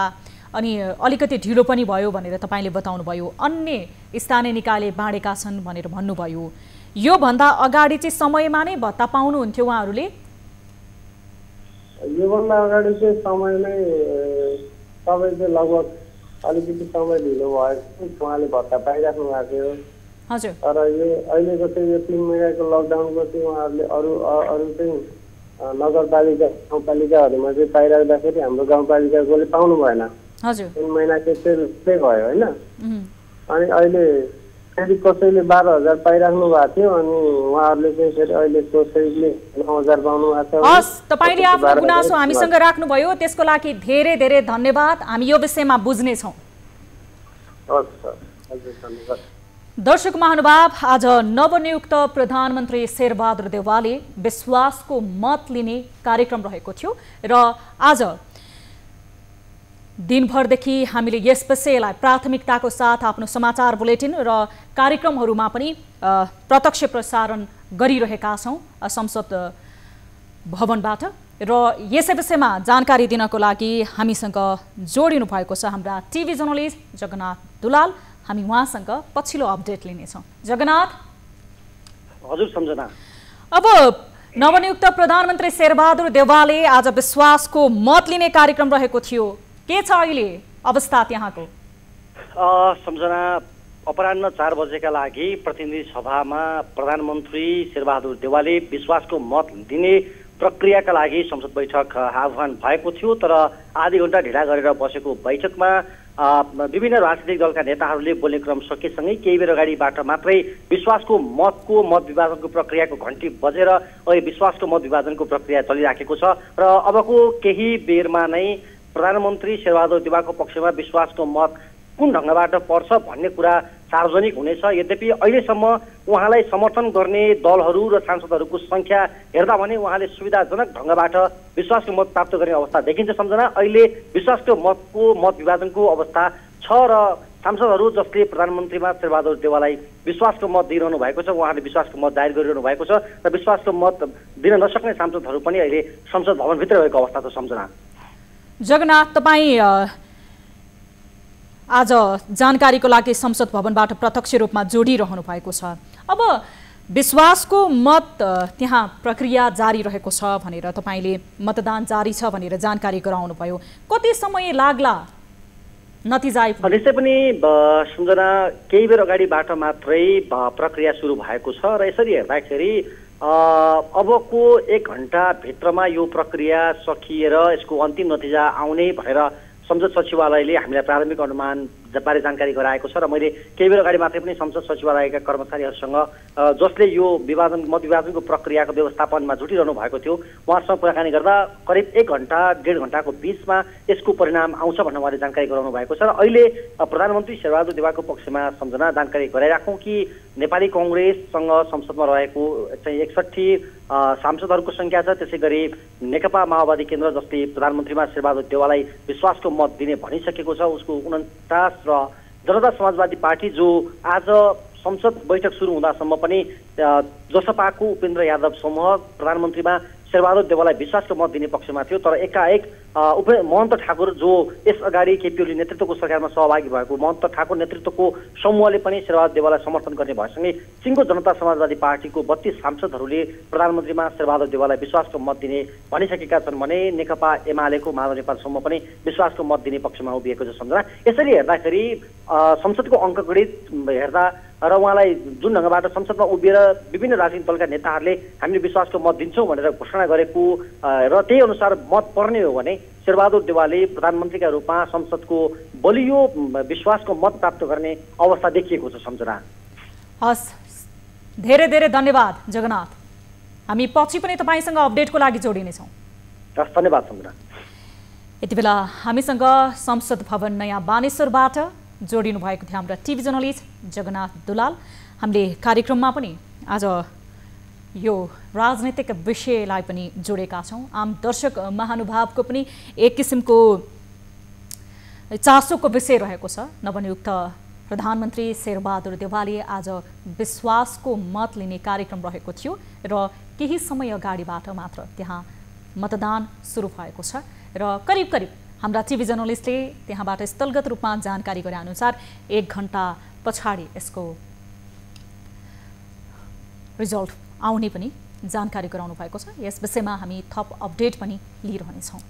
अनि अलिकति ढिलो पनि भयो भनेर तपाईँले बताउनुभयो। अन्य स्थानीय निकायले बाँडेका छन् भनेर भन्नुभयो। यो भन्दा अगाडि चाहिँ समयमा नै भत्ता पाउनुहुन्थ्यो उहाँहरूले? योभन्दा अगाडि चाहिँ समय नै सबै चाहिँ लगभग अलिकति समय ढिलो भयो, उहाँले भत्ता पाइराख्नु भएको थियो। हजुर, तर यो अहिलेको चाहिँ यो 3 महिनाको लकडाउनको चाहिँ उहाँहरूले अरू चाहिँ नगरपालिका गाउँपालिकाहरूमा चाहिँ पाइराख्दाखेरि हाम्रो गाउँपालिकाकोले पाउनु भएन। हजुर, 3 महिनाको चाहिँ भयो होइन। अनि अहिले फेरि कसैले 12,000 पाइराख्नु भएको थियो, अनि उहाँहरूले चाहिँ फेरि अहिले कसैले 9,000 पाउनु भएको छ। हस्, तपाईँले आफ्नो गुनासो हामीसँग राख्नुभयो, त्यसको लागि धेरै धेरै धन्यवाद। हामी यो विषयमा बुझ्नेछौँ। हस् सर, हजुर, धन्यवाद। दर्शक महानुभाव, आज नवनियुक्त प्रधानमन्त्री शेरबहादुर देउवाले विश्वासको मत लिने कार्यक्रम रहेको थियो र आज दिनभरदेखि हामीले यस विषयलाई प्राथमिकताको साथ आफ्नो समाचार बुलेटिन र कार्यक्रमहरूमा पनि प्रत्यक्ष प्रसारण गरिरहेका छौँ संसद भवनबाट। र यसै विषयमा जानकारी दिनको लागि हामीसँग जोडिनु भएको छ हाम्रा टिभी जर्नलिस्ट जगन्नाथ दुलाल। हामी उहाँसँग पछिल्लो अपडेट लिनेछौँ। जगन्नाथ। हजुर सम्झना, अब नवनियुक्त प्रधानमन्त्री शेरबहादुर देउवाले आज विश्वासको मत लिने कार्यक्रम रहेको थियो, के छ अहिले अवस्था त्यहाँको? सम्झना, अपराह्न 4 बजेका लागि प्रतिनिधि सभामा प्रधानमन्त्री शेरबहादुर देउवाले विश्वासको मत दिने प्रक्रियाका लागि संसद बैठक आह्वान भएको थियो। तर आधी घण्टा ढिला गरेर बसेको बैठकमा विभिन्न राजनीतिक दलका नेताहरूले बोल्ने क्रम सकेसँगै केही बेर अगाडिबाट मात्रै विश्वासको मत विभाजनको प्रक्रियाको घन्टी बजेर अहिले विश्वासको मत विभाजनको प्रक्रिया चलिराखेको छ र अबको केही बेरमा नै प्रधानमन्त्री शेरबहादुर देउवाको पक्षमा विश्वासको मत कुन ढङ्गबाट पर्छ भन्ने कुरा सार्वजनिक हुनेछ। यद्यपि अहिलेसम्म उहाँलाई समर्थन गर्ने दलहरू र सांसदहरूको संख्या हेर्दा भने उहाँले सुविधाजनक ढङ्गबाट विश्वासको मत प्राप्त गर्ने अवस्था देखिन्छ। सम्झना, अहिले विश्वासको मत विभाजनको अवस्था छ र सांसदहरू जसले प्रधानमन्त्रीमा शेरबहादुर देउवालाई विश्वासको मत दिइरहनु भएको छ, उहाँले विश्वासको मत दायर गरिरहनु भएको छ र विश्वासको मत दिन नसक्ने सांसदहरू पनि अहिले संसद भवनभित्र रहेको अवस्था छ। सम्झना, जगन्नाथ, तपाईँ आज जानकारीको लागि संसद भवनबाट प्रत्यक्ष रूपमा जोडिरहनु भएको छ। अब विश्वासको मत त्यहाँ प्रक्रिया जारी रहेको छ भनेर तपाईले मतदान जारी छ भनेर जानकारी गराउनु भयो। कति समय लाग्ला नतिजा आइपुग्न? निश्चय पनि सम्झना केही बेर अगाडिबाट मात्रै प्रक्रिया सुरु भएको छ र यसरी हेर्दाखेरि अबको 1 घण्टाभित्रमा यो प्रक्रिया सकिएर यसको अन्तिम नतिजा आउने भनेर संसद सचिवालयले हामीलाई प्रारम्भिक अनुमान बारे जानकारी गराएको छ र मैले केही बेर अगाडि मात्रै पनि संसद सचिवालयका कर्मचारीहरूसँग जसले यो मत विभाजनको प्रक्रियाको व्यवस्थापनमा जुटिरहनु भएको थियो उहाँसँग कुराकानी गर्दा करिब 1 घण्टा 1.5 घण्टाको बीचमा यसको परिणाम आउँछ भनेर उहाँले जानकारी गराउनु भएको छ र अहिले प्रधानमन्त्री शेरबहादुर देउवाको पक्षमा सम्झना जानकारी गराइराखौँ कि नेपाली कङ्ग्रेससँग संसदमा रहेको चाहिँ 61 सांसदहरूको संख्या छ। त्यसै गरी नेकपा माओवादी केन्द्र जसले प्रधानमन्त्रीमा शेरबहादुर देउवालाई विश्वासको मत दिने भनिसकेको छ उसको 49 र जनता समाजवादी पार्टी जो आज संसद बैठक सुरु हुँदासम्म पनि जसपाको उपेन्द्र यादव समूह प्रधानमन्त्रीमा शेरबहादुर देउवालाई विश्वासको मत दिने पक्षमा थियो तर एकाएक महन्त ठाकुर जो यस अगाडि केपी ओली नेतृत्वको सरकारमा सहभागी भएको महन्त ठाकुर नेतृत्वको समूहले पनि शेरबहादुर देउवालाई समर्थन गर्ने भएसँगै सिङ्गो जनता समाजवादी पार्टीको 32 सांसदहरूले प्रधानमन्त्रीमा शेरबहादुर देउवालाई विश्वासको मत दिने भनिसकेका छन् भने नेकपा एमालेको माधव नेपाल समूह पनि विश्वासको मत दिने पक्षमा उभिएको छ सम्झना। यसरी हेर्दाखेरि संसदको अङ्कगणित हेर्दा र उहाँलाई जुन ढङ्गबाट संसदमा उभिएर विभिन्न राजनीतिक दलका नेताहरूले हामीले विश्वासको मत दिन्छौँ भनेर घोषणा गरेको र त्यही अनुसार मत पर्ने हो भने शेरबहादुर देउवाले प्रधानमन्त्रीका रूपमा संसदको बलियो विश्वासको मत प्राप्त गर्ने अवस्था देखिएको छ सम्झना। हस्, धेरै धेरै धन्यवाद जगन्नाथ। हामी पछि पनि तपाईसँग अपडेटको लागि जोडिनेछौँ। हस्, धन्यवाद सम्झना। यति बेला हामीसँग संसद भवन नयाँ बानेश्वरबाट जोडिनु भएको थियो हाम्रा टिभी जर्नलिस्ट जगन्नाथ दुलाल। हामीले कार्यक्रममा पनि आज यो राजनीतिक विषयलाई पनि जोडेका छौँ। आम दर्शक महानुभावको पनि एक किसिमको चासोको विषय रहेको छ। नवनियुक्त प्रधानमन्त्री शेरबहादुर देउवाले आज विश्वासको मत लिने कार्यक्रम रहेको थियो र केही समय अगाडिबाट मात्र त्यहाँ मतदान सुरु भएको छ र करिब करिब हाम्रा टिभी जर्नलिस्टले त्यहाँबाट स्थलगत रूपमा जानकारी गरे अनुसार 1 घण्टा पछाडि यसको रिजल्ट आउने पनि जानकारी गराउनु भएको छ। यस विषयमा हामी थप अपडेट पनि लिइरहनेछौँ।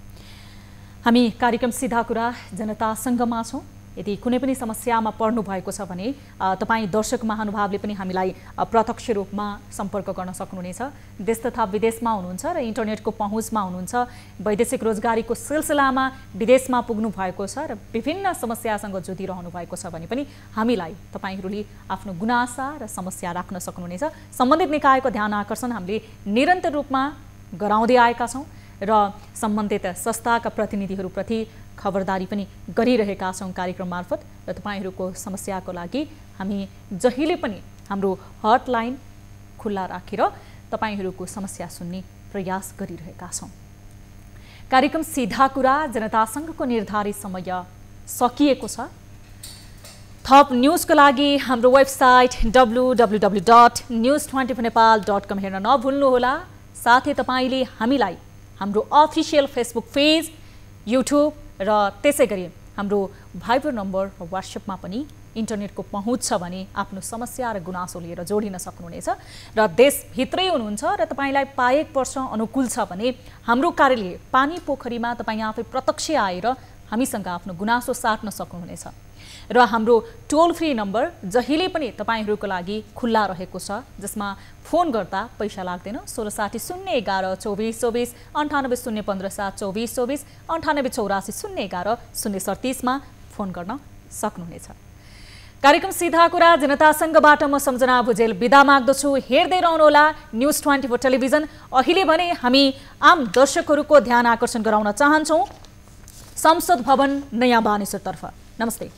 हामी कार्यक्रम सीधा कुरा जनतासँगमा छौँ। यदि कुनै पनि समस्यामा पर्नु भएको छ भने तपाईँ दर्शक महानुभावले पनि हामीलाई प्रत्यक्ष रूपमा सम्पर्क गर्न सक्नुहुनेछ। देश तथा विदेशमा हुनुहुन्छ र इन्टरनेटको पहुँचमा हुनुहुन्छ, वैदेशिक रोजगारीको सिलसिलामा विदेशमा पुग्नु भएको छ र विभिन्न समस्यासँग जुधिरहनु भएको छ भने पनि हामीलाई तपाईँहरूले आफ्नो गुनासा र समस्या राख्न सक्नुहुनेछ। सम्बन्धित निकायको ध्यान आकर्षण हामीले निरन्तर रूपमा गराउँदै आएका छौँ र सम्बन्धित संस्थाका प्रतिनिधिहरूप्रति खबरदारी पनि गरिरहेका छौँ कार्यक्रम मार्फत र तपाईहरूको समस्याको लागि हामी जहिले पनि हाम्रो हटलाइन खुल्ला राखेर तपाईहरूको समस्या सुन्ने प्रयास गरिरहेका छौँ। कार्यक्रम सीधा कुरा जनतासँगको निर्धारित समय सकिएको छ। थप न्युजको लागि हाम्रो वेबसाइट www.news24nepal.com हेर्न नभुल्नुहोला। साथै तपाईले हामीलाई हाम्रो अफिसियल फेसबुक पेज, युट्युब र त्यसै गरी हाम्रो भाइबर नम्बर र व्हाट्सएपमा पनि इन्टरनेटको पहुँच छ भने आफ्नो समस्या र गुनासो लिएर जोडिन सक्नुहुनेछ। र देशभित्रै हुनुहुन्छ र तपाईँलाई पाएक वर्ष अनुकूल छ भने हाम्रो कार्यालय पानी पोखरीमा तपाईँ आफै प्रत्यक्ष आएर हामीसँग आफ्नो गुनासो साट्न सक्नुहुनेछ। र हाम्रो टोल फ्री नम्बर जहिले पनि तपाईँहरूको लागि खुल्ला रहेको छ, जसमा फोन गर्दा पैसा लाग्दैन। 1660 011 24 24 98 015 7 24 24 98 84 011 037 मा फोन गर्न सक्नुहुनेछ। कार्यक्रम सीधा कुरा जनतासँगबाट म सम्झना भुजेल बिदा माग्दछु। हेर्दै रहनुहोला न्युज 24 टेलिभिजन। अहिले भने हामी आम दर्शकहरूको ध्यान आकर्षण गराउन चाहन्छौँ संसद भवन नयाँ बानेश्वरतर्फ। नमस्ते।